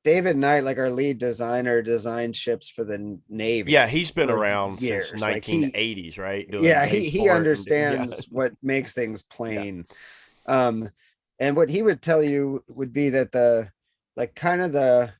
David Knight, like our lead designer, designed ships for the Yeah, Navy he's been for around since years. Like he, 1980s, right? Doing yeah, wave he sport and yeah, understands what makes things yeah. plain. Um, and what he would tell you would be that the like kind of the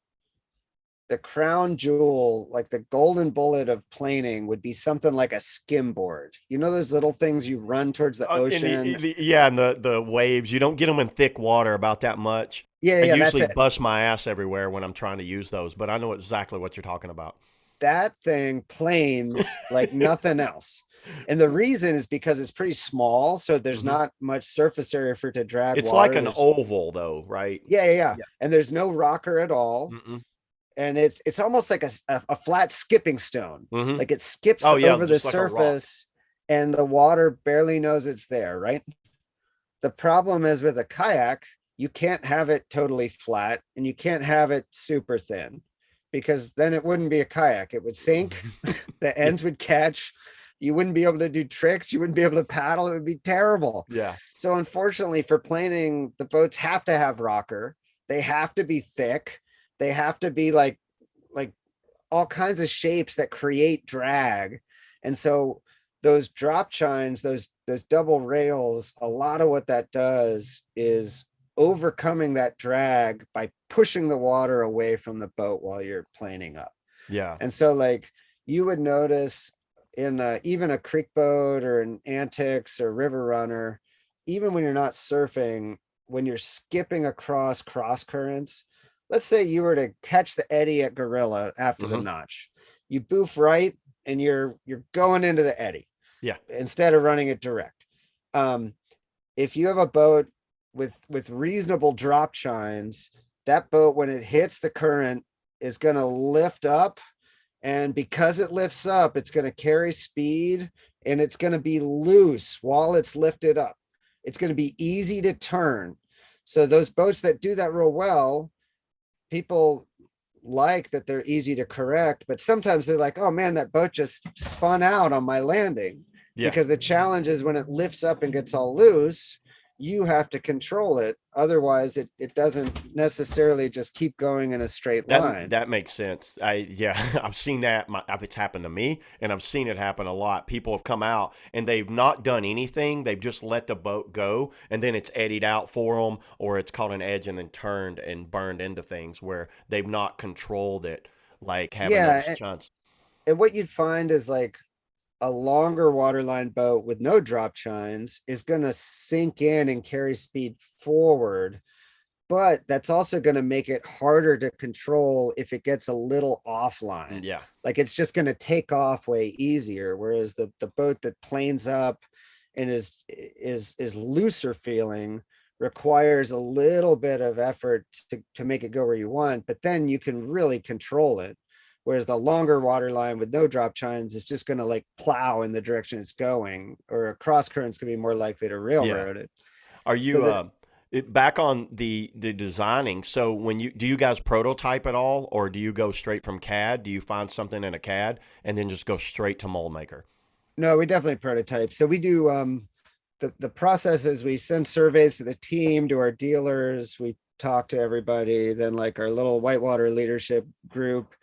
crown jewel, like the golden bullet of planing, would be something like a skimboard. You know those little things you run towards the In ocean? yeah, and the waves, you don't get them in thick water about that much. Yeah, I yeah, that's usually it. bust my ass everywhere when I'm trying to use those, but I know exactly what you're talking about. That thing planes like nothing else. And the reason is because it's pretty small, so there's Hmm. not much surface area for it to drag It's like water. an There's oval, though, right? yeah, yeah, yeah. Yeah. And there's no rocker at all. Mm-mm. And it's almost like a flat skipping stone. Hmm. Like it skips Oh yeah, over the just like a rock. surface and the water barely knows it's there, right? The problem is with a kayak, you can't have it totally flat and you can't have it super thin, because then it wouldn't be a kayak. It would sink, the Yeah. ends would catch, You wouldn't be able to do tricks. You wouldn't be able to paddle. It would be terrible. Yeah. So unfortunately for planing, the boats have to have rocker. They have to be thick. They have to be like all kinds of shapes that create drag. And so those drop chines, those double rails, a lot of what that does is overcoming that drag by pushing the water away from the boat while you're planing up. Yeah. And so like you would notice in even a creek boat or an antics or river runner, even when you're not surfing, when you're skipping across cross currents, let's say you were to catch the eddy at Gorilla after the Hmm. notch, you boof right and you're going into the eddy Yeah. instead of running it direct. Um, if you have a boat with reasonable drop chines, that boat when it hits the current is going to lift up, and because it lifts up, it's going to carry speed and it's going to be loose while it's lifted up. It's going to be easy to turn. So those boats that do that real well, people like that they're easy to correct, but sometimes they're like, oh man, that boat just spun out on my landing. Yeah. Because the challenge is when it lifts up and gets all loose, you have to control it. Otherwise, it doesn't necessarily just keep going in a straight That line. that makes sense. Yeah, I've seen that. It's happened to me, and I've seen it happen a lot. People have come out and they've not done anything. They've just let the boat go, and then it's eddied out for them, or it's caught an edge and then turned and burned into things where they've not controlled it, like having Yeah, those chunks. and what you'd find is like a longer waterline boat with no drop chines is going to sink in and carry speed forward, but that's also going to make it harder to control if it gets a little offline. Yeah. Like it's just going to take off way easier, whereas the boat that planes up and is looser feeling requires a little bit of effort to make it go where you want, but then you can really control it. Whereas the longer water line with no drop chines is just going to like plow in the direction it's going, or a cross current's going to be more likely to Yeah. railroad it. Are So you that back on the designing? So when you guys prototype at all, or do you go straight from CAD? Do you find something in a CAD and then just go straight to mold maker? no, we definitely prototype. So we do the process is we send surveys to the team, to our dealers, we talk to everybody, then like our little whitewater leadership group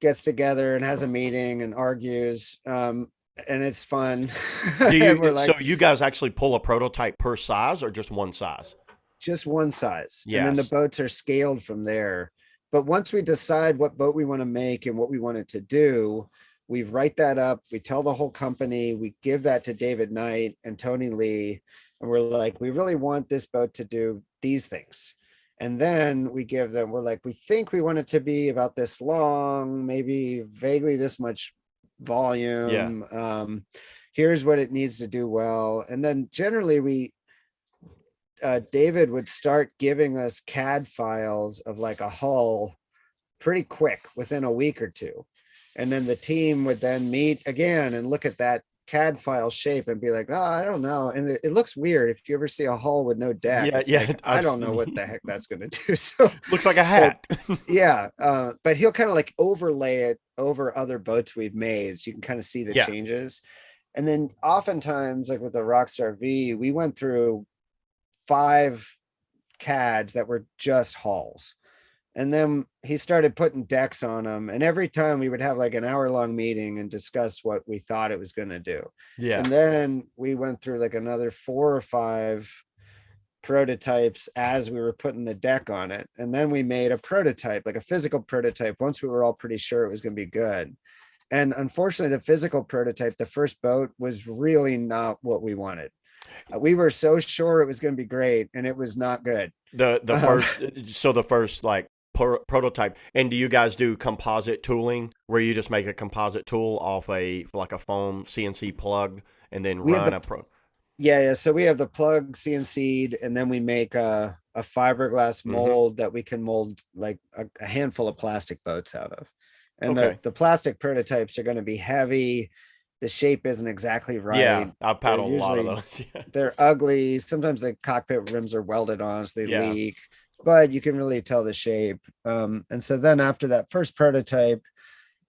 gets together and has a meeting and argues. And it's fun. Do And we're you like, so you guys actually pull a prototype per size or just one size? just one size. And then the Yes. boats are scaled from there. But once we decide what boat we want to make and what we want it to do, we write that up. We tell the whole company, we give that to David Knight and Tony Lee. And we're like, we really want this boat to do these things. And then we give them, we're like, we think we want it to be about this long, maybe vaguely this much Yeah. volume. Here's what it needs to do well. And then generally David would start giving us CAD files of like a hull pretty quick within a week or two. And then the team would then meet again and look at that CAD file shape and be like, oh, I don't know. And it looks weird. If you ever see a hull with no deck, Yeah, it's yeah. like, I don't know what the heck that's going to do. So, Looks like a but hat. yeah, but he'll kind of like overlay it over other boats we've made. So you can kind of see the Yeah. changes. And then oftentimes, like with the Rockstar V, we went through 5 CADs that were just hulls. And then he started putting decks on them. And every time we would have like an hour-long meeting and discuss what we thought it was going to do. Yeah. And then we went through like another 4 or 5 prototypes as we were putting the deck on it. And then we made a prototype, like a physical prototype, once we were all pretty sure it was going to be good. And unfortunately, the physical prototype, the first boat, was really not what we wanted. We were so sure it was going to be great, and it was not good. The Um, first so the first like prototype. And do you guys do composite tooling where you just make a composite tool off a like a foam CNC plug and then we have run the a pro? Yeah. So we have the plug CNC'd, and then we make a fiberglass Mhm. mold that we can mold like a handful of plastic boats out of. And Okay. the plastic prototypes are going to be heavy. The shape isn't exactly Yeah, right. I've They're paddled a lot of usually those. Yeah. they're ugly. Sometimes the cockpit rims are welded on, so they Yeah. leak, but you can really tell the shape. And so then after that first prototype,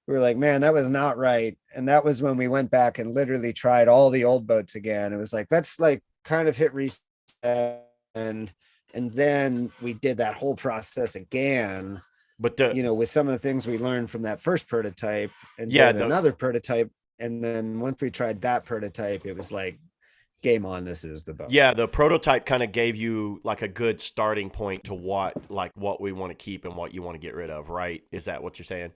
we were like, man, that was not right. And that was when we went back and literally tried all the old boats again. It was like, let's like kind of hit reset, and and then we did that whole process again, But the with some of the things we learned from that first prototype, and yeah, did the another prototype. And then once we tried that prototype, it was like, game on, this is the boat. yeah, the prototype kind of gave you like a good starting point to what we want to keep and what you want to get rid of, right? Is that what you're saying?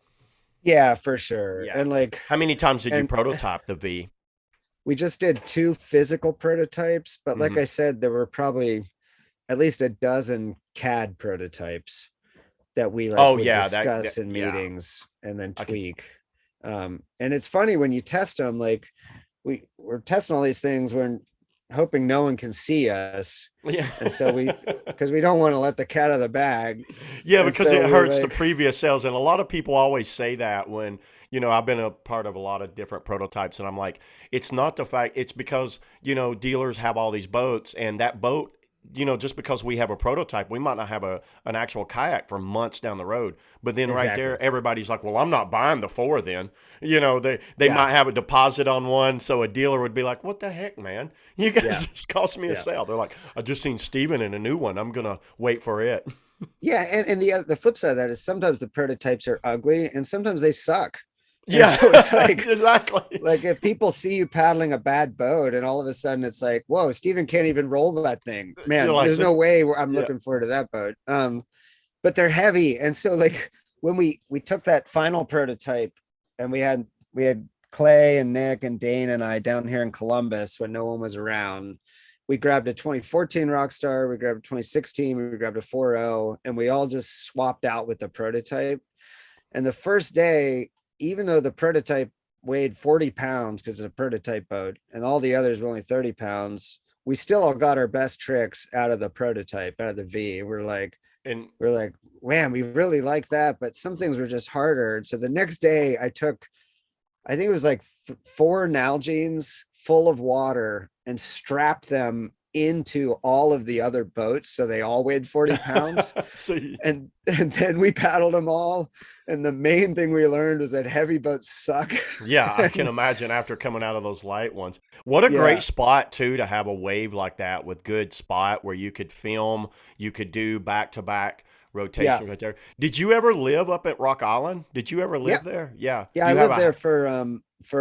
Yeah, for sure. Yeah. And like, How many times did you and prototype the V? we just did two physical prototypes, but like Hmm. I said, there were probably at least a dozen CAD prototypes that we like Oh would yeah, that discuss in yeah. meetings and then I could tweak. And it's funny when you test them, like we're testing all these things, we're hoping no one can see us. yeah. And so because we don't want to let the cat out of the bag. Yeah, And because so it we're hurts the like, previous sales. And a lot of people always say that when, I've been a part of a lot of different prototypes, and I'm like, it's not the fact, it's because, dealers have all these boats, and that boat, just because we have a prototype, we might not have an actual kayak for months down the road. But then right exactly. there, everybody's like, well, I'm not buying the four then. They Yeah. might have a deposit on one. So a dealer would be like, what the heck, man? You guys Yeah. just cost me a Yeah. sale. They're like, I just seen Steven in a new one. I'm going to wait for it. Yeah. And the flip side of that is sometimes the prototypes are ugly and sometimes they suck. And Yeah, so it's like, exactly. if people see you paddling a bad boat and all of a sudden it's like, whoa, Steven can't even roll that thing, You're man, like there's no this. way I'm Yeah. looking forward to that boat. But they're heavy. And so like when we took that final prototype, and we had Clay and Nick and Dane and I down here in Columbus when no one was around, we grabbed a 2014 Rockstar, we grabbed a 2016, we grabbed a 4.0, and we all just swapped out with the prototype. And the first day, even though the prototype weighed 40 pounds because it's a prototype boat and all the others were only 30 pounds, we still all got our best tricks out of the prototype, out of the V. And We're like, man, we really like that, but some things were just harder. So the next day I think it was like four Nalgene's full of water and strapped them into all of the other boats. So they all weighed 40 pounds. so And then we paddled them all. And the main thing we learned was that heavy boats suck. yeah, I can And imagine after coming out of those light ones. What a great yeah, spot too to have a wave like that with good spot where you could film, you could do back to back yeah, rotation right there. Did you ever live up at Rock Island? Did you ever yeah, live there? Yeah. yeah. I You have lived a there for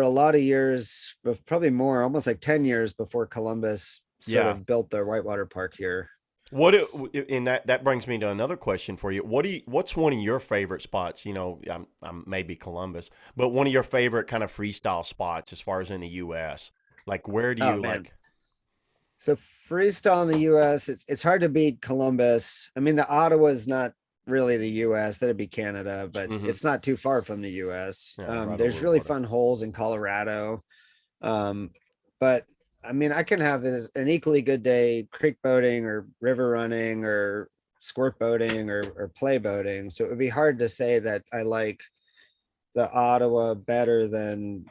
a lot of years, but probably more, almost like 10 years before Columbus sort yeah. of built their whitewater park here. And that brings me to another question for you. What's one of your favorite spots? I'm maybe Columbus, but one of your favorite kind of freestyle spots as far as in the U.S. Like, where do Oh you man. like? So freestyle in the US, it's hard to beat Columbus. I mean, the Ottawa is not really the US, that'd be Canada, but Hmm. it's not too far from the US. Yeah, right over There's the really border. fun holes in Colorado. Um, but I mean, I can have an equally good day creek boating or river running or squirt boating or play boating. So it would be hard to say that I like the Ottawa better than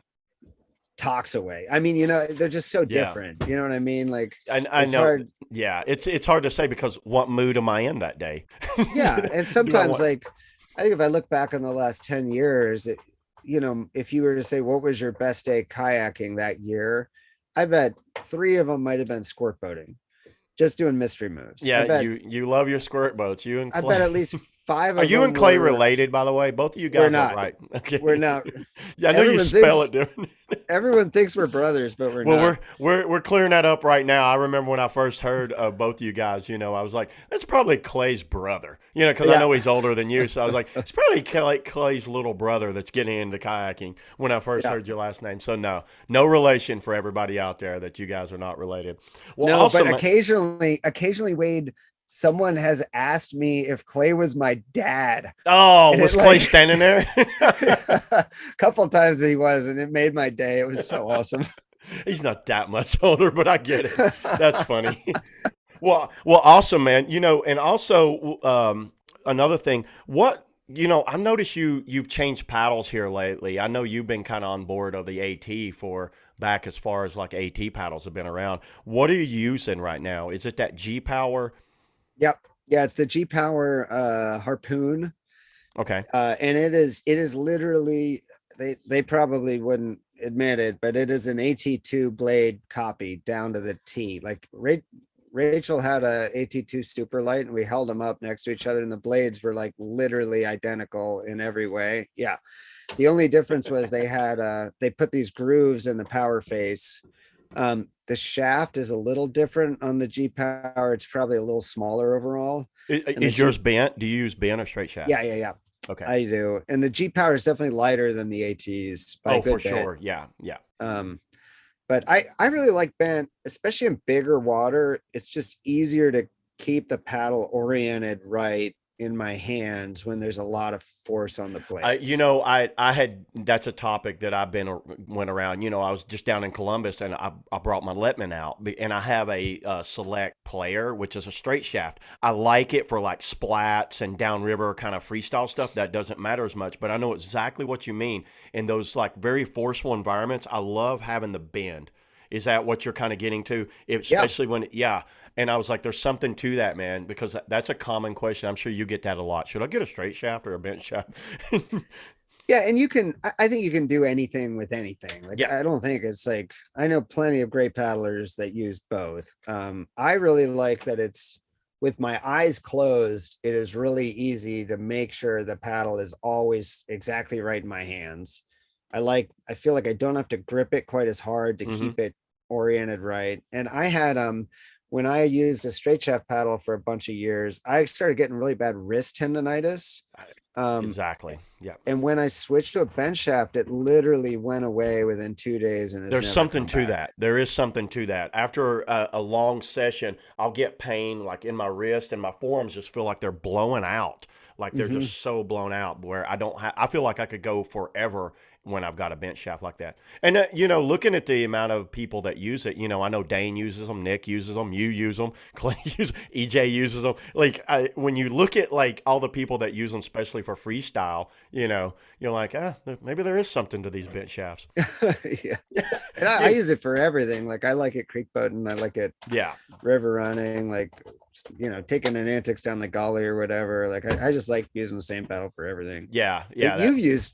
Toxaway. I mean, they're just so Yeah, different. You know what I mean? Like I it's know. hard. Yeah, it's hard to say because what mood am I in that day? Yeah. And Do I sometimes, want? like, I think if I look back on the last 10 years, if you were to say, what was your best day kayaking that year? I bet three of them might have been squirt boating, just doing mystery moves. Yeah, you love your squirt boats. You and I bet at Clay. least five Are of you and them Clay were, related, by the way? Both of you we're guys are not, right. we're Okay. not, Yeah, I know you everyone spell thinks, it different. everyone thinks we're brothers, but we're Well, not. we're clearing that up right now. I remember when I first heard of both of you guys. I was like, that's probably Clay's brother. Because I Yeah. know he's older than you. So I was like, it's probably Clay's little brother that's getting into kayaking. When I first Yeah. heard your last name, so no relation for everybody out there that you guys are not related. Well, No, but awesome. occasionally, Wade, someone has asked me if Clay was my dad. Oh, And it was Clay like standing there? a couple times he was, and it made my day. It was so awesome. He's not that much older, but I get it. That's funny. Well, awesome, man. And also another thing, I noticed you've changed paddles here lately. I know you've been kind of on board of the AT for back as far as like AT paddles have been around. What are you using right now? Is it that G Power? Yep. Yeah, it's the G Power harpoon. Okay. And it is literally they probably wouldn't admit it, but it is an AT2 blade copy down to the T. Like Rachel had a AT2 super light and we held them up next to each other and the blades were like literally identical in every way. Yeah. The only difference was they put these grooves in the power face. The shaft is a little different on the G Power. It's probably a little smaller overall. And the Is yours bent? Do you use bent or straight shaft? yeah. Okay. I do. And the G Power is definitely lighter than the ATs by a Oh, for good bit. sure. Yeah. Yeah. But I really like bent, especially in bigger water. It's just easier to keep the paddle oriented right in my hands when there's a lot of force on the blades. I had that's a topic that went around. I was just down in Columbus and I brought my Letman out and I have a select player, which is a straight shaft. I like it for like splats and downriver kind of freestyle stuff. That doesn't matter as much, but I know exactly what you mean in those like very forceful environments. I love having the bend. Is that what you're kind of getting to? Especially when, yeah. And I was like, there's something to that, man, because that's a common question. I'm sure you get that a lot. Should I get a straight shaft or a bent shaft? Yeah, and I think you can do anything with anything. Like, Yeah. I don't think it's like, I know plenty of great paddlers that use both. I really like that it's with my eyes closed, it is really easy to make sure the paddle is always exactly right in my hands. I feel like I don't have to grip it quite as hard to Hmm. keep it oriented right. And I had when I used a straight shaft paddle for a bunch of years, I started getting really bad wrist tendonitis. Um, Exactly. Yeah. and when I switched to a bench shaft, it literally went away within 2 days and has There's never something come to back. that. There is something to that. After a long session, I'll get pain like in my wrist and my forearms just feel like they're blowing out. Like they're Hmm. just so blown out where I feel like I could go forever when I've got a bench shaft like that. And, looking at the amount of people that use it, I know Dane uses them, Nick uses them, you use them, Clay uses, EJ uses them. Like, when you look at like all the people that use them, especially for freestyle, you're like, maybe there is something to these bench shafts. Yeah. And I Yeah. use it for everything. Like I like it creek boating. I like it Yeah. river running, like, taking an antics down the gully or whatever. Like I just like using the same paddle for everything. Yeah. But Yeah. That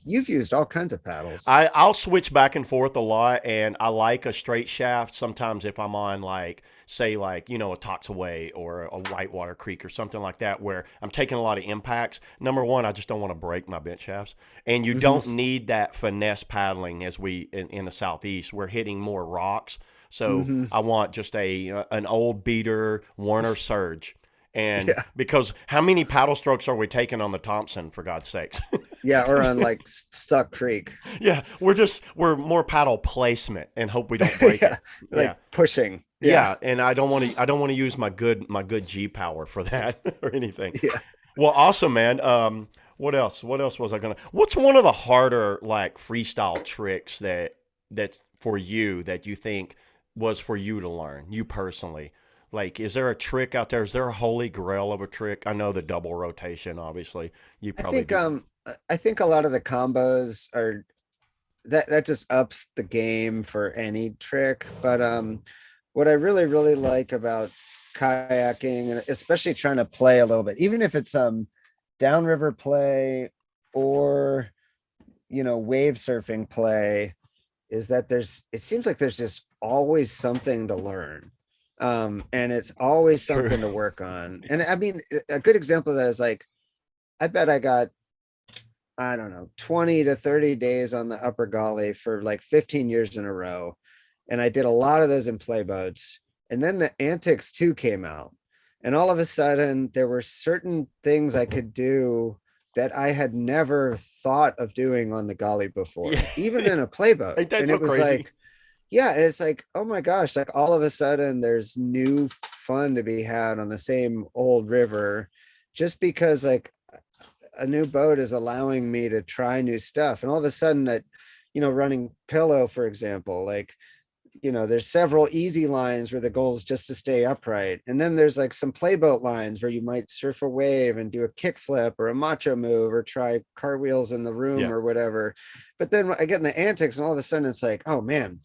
you've used all kinds of paddles. I'll switch back and forth a lot, and I like a straight shaft. Sometimes if I'm on like say like a Toxaway or a Whitewater Creek or something like that, where I'm taking a lot of impacts. Number one, I just don't want to break my bench shafts, and you Hmm. don't need that finesse paddling as we in the southeast. We're hitting more rocks, so Hmm. I want just an old beater Warner Surge. And Yeah. because how many paddle strokes are we taking on the Thompson, for God's sakes? Yeah. Or on like Stuck Creek. Yeah, we're more paddle placement and hope we don't break Yeah. it. Yeah. Like pushing. Yeah. Yeah, and I don't want to use my good G power for that or anything. Yeah. Well, awesome, man. What else? What else was I gonna? What's one of the harder like freestyle tricks that's for you that you think was for you to learn, you personally? Like, is there a trick out there? Is there a holy grail of a trick? I know the double rotation, obviously. You I probably think do. I think a lot of the combos are that just ups the game for any trick. But what I really like about kayaking and especially trying to play a little bit, even if it's downriver play or wave surfing play, is that it seems like there's just always something to learn. And it's always It's true. something to work on. And I mean, a good example of that is like, I bet I got, I don't know, 20 to 30 days on the upper gully for like 15 years in a row. And I did a lot of those in playboats. And then the Antics 2 came out. And all of a sudden, there were certain things I could do that I had never thought of doing on the gully before, Yeah, even in a playboat. ain't that And so it was crazy? like, yeah, it's like, oh my gosh, like all of a sudden there's new fun to be had on the same old river just because like a new boat is allowing me to try new stuff. And all of a sudden that, running pillow, for example, like, there's several easy lines where the goal is just to stay upright. And then there's like some playboat lines where you might surf a wave and do a kick flip or a macho move or try cartwheels in the room Yeah. or whatever. But then I get in the antics and all of a sudden it's like, oh man,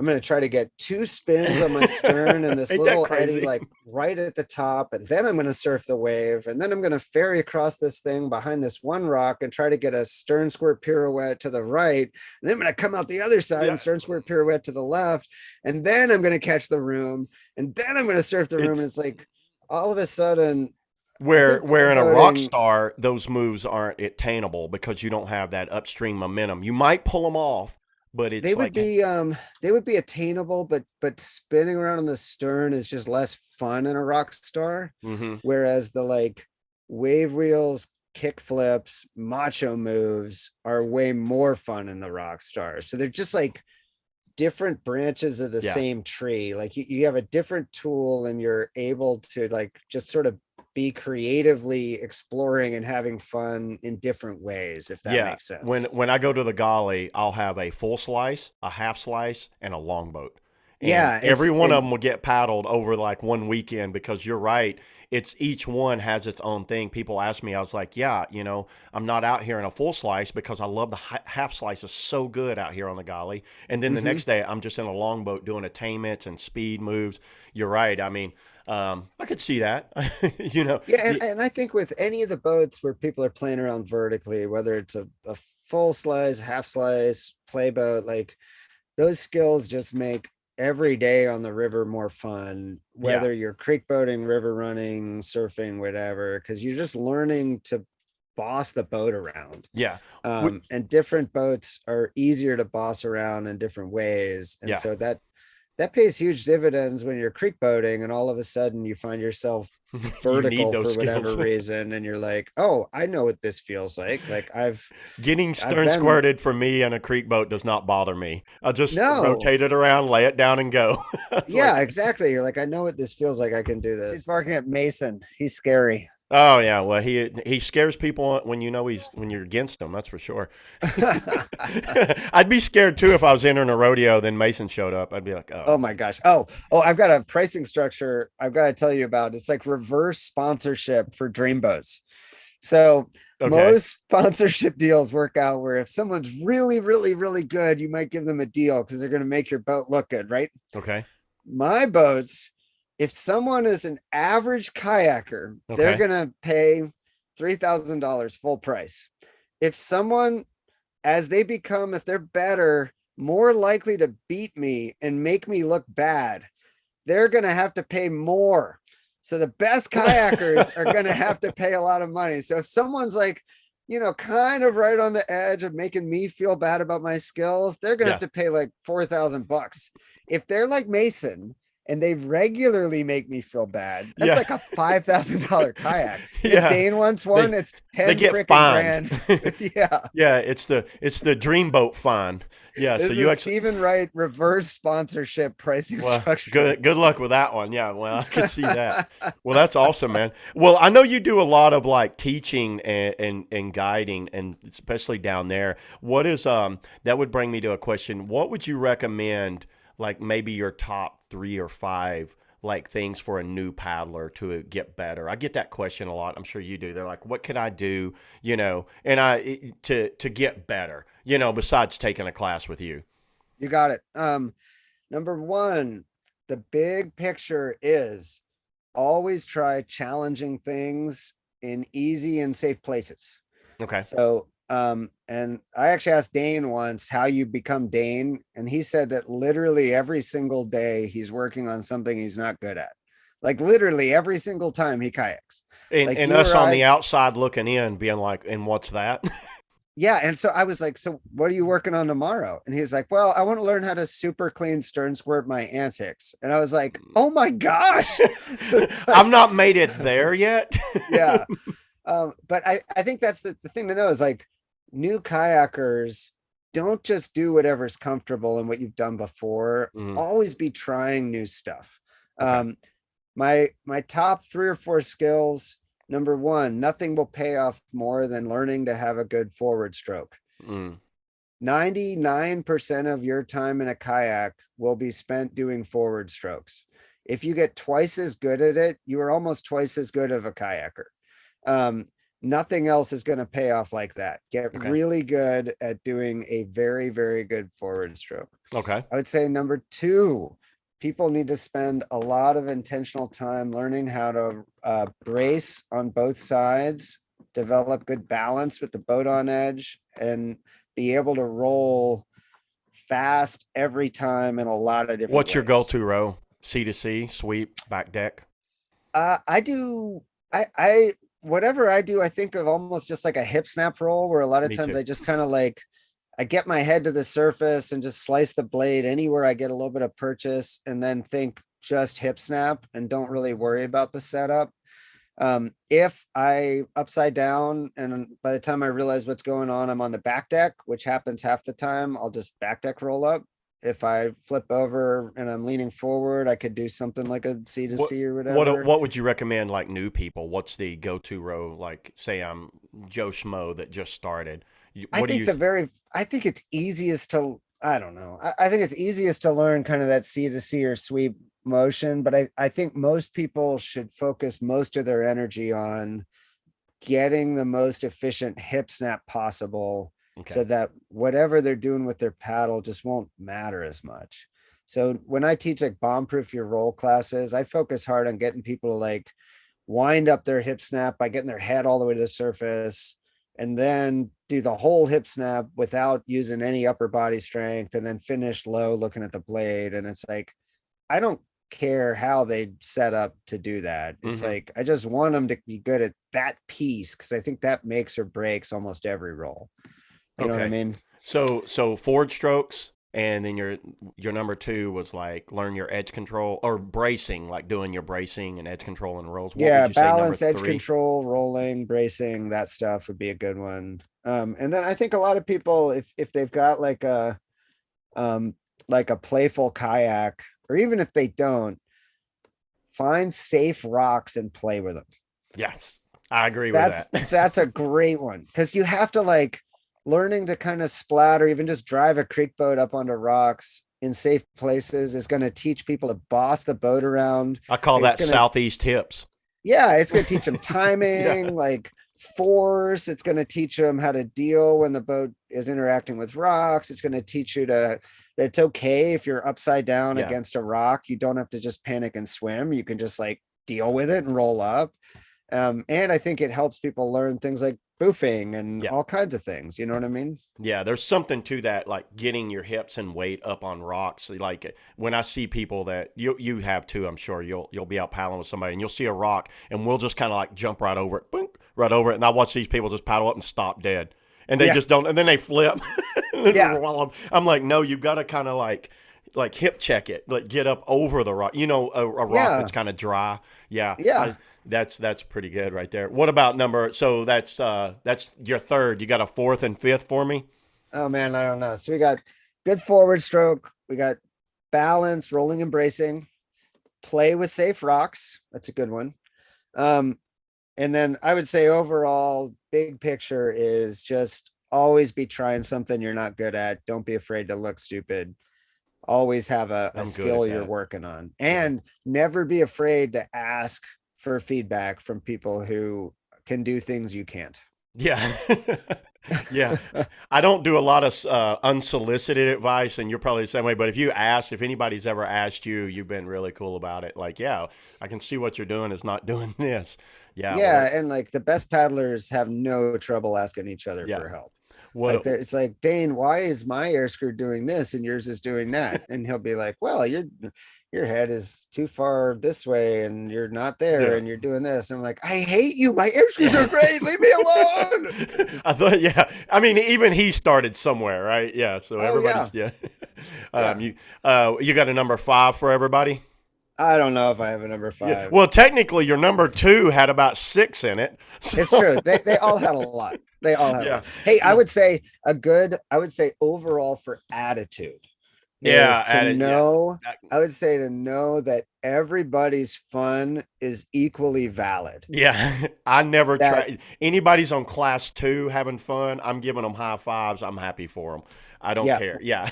I'm going to try to get 2 spins on my stern and this Ain't that little eddy crazy? like right at the top. And then I'm going to surf the wave. And then I'm going to ferry across this thing behind this one rock and try to get a stern squirt pirouette to the right. And then I'm going to come out the other side Yeah, and stern squirt pirouette to the left. And then I'm going to catch the room. And then I'm going to surf the room. And it's it's like all of a sudden, I where think where in a playboating, Rockstar those moves aren't attainable because you don't have that upstream momentum. You might pull them off, but they it's would like, be they would be attainable, but spinning around on the stern is just less fun in a rock star. hmm Whereas the like wave wheels, kick flips, macho moves are way more fun in the rock star. So they're just like different branches of the yeah, same tree. Like you have a different tool and you're able to like just sort of be creatively exploring and having fun in different ways, if that yeah. makes When sense. when I go to the Golly, I'll have a full slice, a half slice, and a longboat. And Yeah, every it's one of and them will get paddled over like one weekend because you're right. It's each one has its own thing. People ask me, I was like, yeah, I'm not out here in a full slice because I love the half slice is so good out here on the Golly. And then the mhm. next day, I'm just in a longboat doing attainments and speed moves. You're right. I mean, I could see that. you know, Yeah, y- and I think with any of the boats where people are playing around vertically, whether it's a full slice, half slice, play boat, like those skills just make every day on the river more fun, yeah, whether you're creek boating, river running, surfing, whatever, because you're just learning to boss the boat around. yeah. We, And different boats are easier to boss around in different ways. And yeah. so that pays huge dividends when you're creek boating and all of a sudden you find yourself You need vertical those for whatever skills. reason and you're like, oh, I know what this feels like Getting I've stern been. squirted for me in a creek boat does not bother me. I just No, rotate it around, lay it down, and go. It's yeah, like, exactly, you're like, I know what this feels like, I can do this. He's barking at Mason, he's scary. oh yeah, well he scares people when when you're against him. That's for sure. I'd be scared too if I was entering a rodeo. Then Mason showed up. I'd be like, oh Oh boy. my gosh. Oh, I've got a pricing structure I've got to tell you about. It's like reverse sponsorship for Dreamboats. So Okay. most sponsorship deals work out where if someone's really, really, really good, you might give them a deal because they're going to make your boat look good, right? Okay. My boats, if someone is an average kayaker, they're Okay. going to pay $3,000 full price. If someone, as they become, if they're better, more likely to beat me and make me look bad, they're going to have to pay more. So the best kayakers are going to have to pay a lot of money. So if someone's like, kind of right on the edge of making me feel bad about my skills, they're going to have Yeah. to pay like $4,000. If they're like Mason and they regularly make me feel bad, that's Yeah. like a $5,000 kayak. And if Yeah. Dane wants one, They it's they 10 get freaking fined. grand. Yeah. Yeah, it's the Dreamboat fine. Yeah, so This you is actually Stephen Wright reverse sponsorship pricing well, structure. good luck with that one. Yeah, well, I could see that. Well, that's awesome, man. Well, I know you do a lot of like teaching and guiding, and especially down there. What is that would bring me to a question. What would you recommend, like maybe your top 3 or 5 like things for a new paddler to get better? I get that question a lot. I'm sure you do. They're like, what could I do, and to get better, besides taking a class with you. You got it. Number one, the big picture is always try challenging things in easy and safe places. Okay. So, and I actually asked Dane once how you become Dane, and he said that literally every single day he's working on something he's not good at. Like literally every single time he kayaks. And Like and you us or on the I, outside looking in, being like, "And what's that?" yeah. And so I was like, so what are you working on tomorrow? And he's like, well, I want to learn how to super clean stern squirt my antics. And I was like, oh my gosh. It's I've like, not made it there yet. yeah. But I think that's the thing to know is like new kayakers don't just do whatever's comfortable and what you've done before. Mhm. Always be trying new stuff. Okay. Um, my top 3 or 4 skills. Number one, nothing will pay off more than learning to have a good forward stroke. Mm. 99% of your time in a kayak will be spent doing forward strokes. If you get twice as good at it, you are almost twice as good of a kayaker. Um, Nothing else is going to pay off like that. Get Okay. really good at doing a very, very good forward stroke. Okay. I would say number two, people need to spend a lot of intentional time learning how to brace on both sides, develop good balance with the boat on edge, and be able to roll fast every time in a lot of different What's your ways. go-to row? C to C, sweep, back deck? I do I whatever I do, I think of almost just like a hip snap roll where a lot of Me times too. I just kind of like I get my head to the surface and just slice the blade anywhere I get a little bit of purchase and then think just hip snap and don't really worry about the setup. If I upside down and by the time I realize what's going on, I'm on the back deck, which happens half the time, I'll just back deck roll up. If I flip over and I'm leaning forward, I could do something like a C to What C or what whatever. what would you recommend like new people? What's the go-to row? Like, say I'm Joe Schmo that just started. I What do think you? I think it's easiest to, I don't know. I think it's easiest to learn kind of that C to C or sweep motion, but I think most people should focus most of their energy on getting the most efficient hip snap possible so Okay. that whatever they're doing with their paddle just won't matter as much. So when I teach like bomb proof your roll classes, I focus hard on getting people to like wind up their hip snap by getting their head all the way to the surface and then do the whole hip snap without using any upper body strength and then finish low looking at the blade. And it's like, I don't care how they set up to do that. It's Mm-hmm. like, I just want them to be good at that piece because I think that makes or breaks almost every roll. You know what I Okay. mean? So forward strokes, and then your number two was like learn your edge control or bracing, like doing your bracing and edge control and rolls. What would Yeah, you say number balance, edge three? control, rolling, bracing, that stuff would be a good one. And then I think a lot of people, if they've got um like a playful kayak, or even if they don't, find safe rocks and play with them. Yes, I agree with That's that. that's a great one because you have to like learning to kind of splat or even just drive a creek boat up onto rocks in safe places is going to teach people to boss the boat around. I call It's that going to, southeast hips. yeah, it's going to teach them Yeah. timing, like force. It's going to teach them how to deal when the boat is interacting with rocks. It's going to teach you to, that it's okay if you're upside down Yeah. against a rock. You don't have to just panic and swim. You can just like deal with it and roll up. And I think it helps people learn things like boofing and Yeah. all kinds of things. You know what I mean? Yeah, there's something to that, like getting your hips and weight up on rocks. Like when I see people that you have too, I'm sure you'll be out paddling with somebody and you'll see a rock and we'll just kind of like jump right over it, boink, right over it, and I watch these people just paddle up and stop dead, and they Yeah. just don't, and then they flip. Yeah. I'm like, no, you got to kind of like hip check it, like get up over the rock. A rock that's Yeah. kind of dry. Yeah, Yeah. that's pretty good right there. What about number? So that's your third. You got a fourth and fifth for me? Oh man, I don't know. So we got good forward stroke. We got balance, rolling and bracing, play with safe rocks. That's a good one. Um, and then I would say overall, big picture is just always be trying something you're not good at. Don't be afraid to look stupid. Always have a I'm good at skill you're that. working on. Yeah. And never be afraid to ask for feedback from people who can do things you can't. Yeah. Yeah. I don't do a lot of unsolicited advice, and you're probably the same way. But if anybody's ever asked you, you've been really cool about it. Like, yeah, I can see what you're doing is not doing this. Yeah. Yeah, Well, and like the best paddlers have no trouble asking each other yeah. for help. Like What? it's like, Dane, why is my air screw doing this and yours is doing that? And he'll be like, well, your head is too far this way and you're not there Yeah. and you're doing this. And I'm like, I hate you. My air screws Yeah. are great. Leave me alone. I thought, yeah. I mean, even he started somewhere, right? Yeah. So Oh yeah. everybody's, yeah. Yeah. You, you got a number five for everybody? I don't know if I have a number Yeah. five. Well, technically, your number two had about six in it. It's So, true. They all had a lot. They all had a yeah. lot. Hey, Yeah. I would say overall for attitude is Yeah. to At it. Yeah. know, I would say to know that everybody's fun is equally valid. Yeah, I never That, try. Anybody's on class two having fun, I'm giving them high fives. I'm happy for them. I don't yeah, care. Yeah,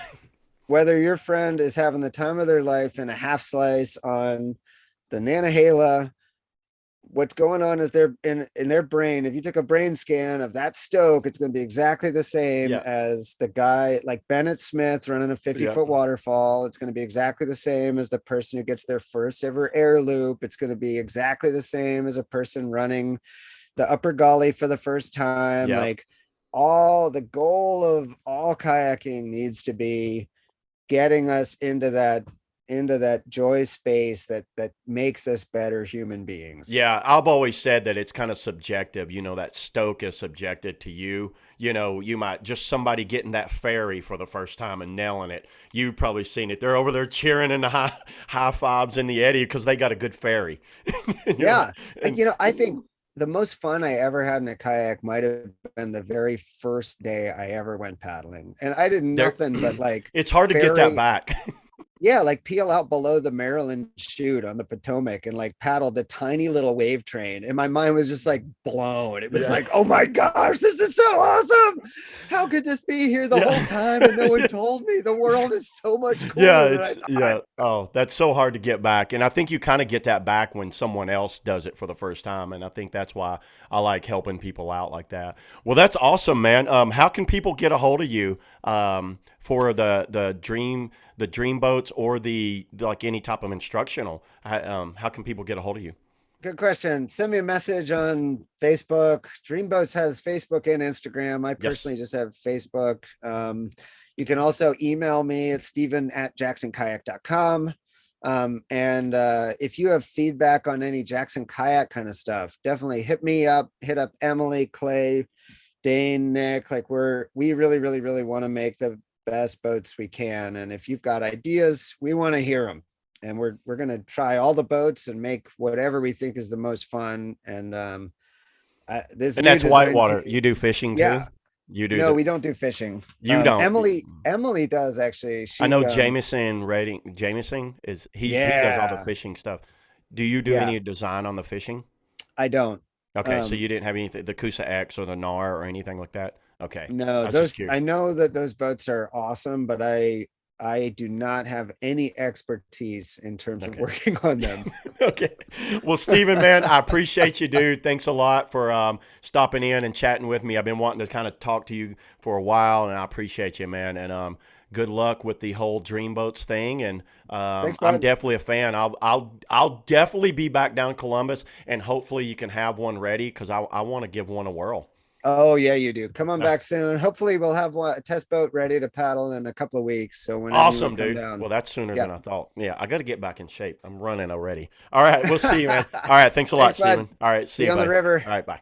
whether your friend is having the time of their life in a half slice on the Nanahala what's going on is they're in their brain. If you took a brain scan of that stoke, it's going to be exactly the same Yeah. as the guy like Bennett Smith running a 50 Yeah. foot waterfall. It's going to be exactly the same as the person who gets their first ever air loop. It's going to be exactly the same as a person running the upper gully for the first time. Yeah. Like, all the goal of all kayaking needs to be getting us into that joy space that makes us better human beings. Yeah, I've always said that it's kind of subjective. You know, that stoke is subjective to you. You know, you might just somebody getting that ferry for the first time and nailing it. You've probably seen it. They're over there cheering and high fives in the eddy because they got a good ferry. You know, Yeah. and I think the most fun I ever had in a kayak might have been the very first day I ever went paddling. And I did there, nothing but like it's hard to get that ferry. back. Yeah, like peel out below the Maryland chute on the Potomac and like paddle the tiny little wave train. And my mind was just like blown. It was Yeah. like, oh my gosh, this is so awesome. How could this be here the whole Yeah. time and no one told me? The world is so much Yeah, cooler than I thought. yeah. Oh, that's so hard to get back. And I think you kind of get that back when someone else does it for the first time. And I think that's why I like helping people out like that. Well, that's awesome, man. How can people get a hold of you for the dream boats or the like any type of instructional? How can people get a hold of you? Good question. Send me a message on Facebook. Dreamboats has Facebook and Instagram. I Yes. personally just have Facebook. You can also email me at steven@jacksonkayak.com. And if you have feedback on any Jackson Kayak kind of stuff, definitely hit me up, hit up Emily, Clay, Dane, Nick. Like we really, really, really want to make the best boats we can. And if you've got ideas, we want to hear them. And we're gonna try all the boats and make whatever we think is the most fun. And this And new that's design whitewater. team, You do fishing too? yeah. You do No, the we don't do fishing. you don't. Emily does actually. I know She Jameson rating Jameson is he does all the yeah, fishing stuff. Do you do yeah, any design on the fishing? I don't. Okay, so Um, you didn't have anything, the Kusa X or the NAR or anything like that? Okay, no, I was just those curious. I know that those boats are awesome, but I do not have any expertise in terms of Okay. working on them. Okay. Well, Steven, man, I appreciate you, dude. Thanks a lot for stopping in and chatting with me. I've been wanting to kind of talk to you for a while, and I appreciate you, man. And good luck with the whole Dreamboats thing. And Thanks, I'm bud. definitely a fan. I'll definitely be back down Columbus, and hopefully you can have one ready because I want to give one a whirl. Oh yeah, you do. Come on back soon. Hopefully we'll have a test boat ready to paddle in a couple of weeks. So whenever you want Awesome, to come dude. down. Well, that's sooner than Yep. I thought. Yeah, I got to get back in shape. I'm running already. All right, we'll see you, man. All right, thanks a lot, Thanks, bud. Steven. All right, see See you, you on the buddy. river. All right, bye.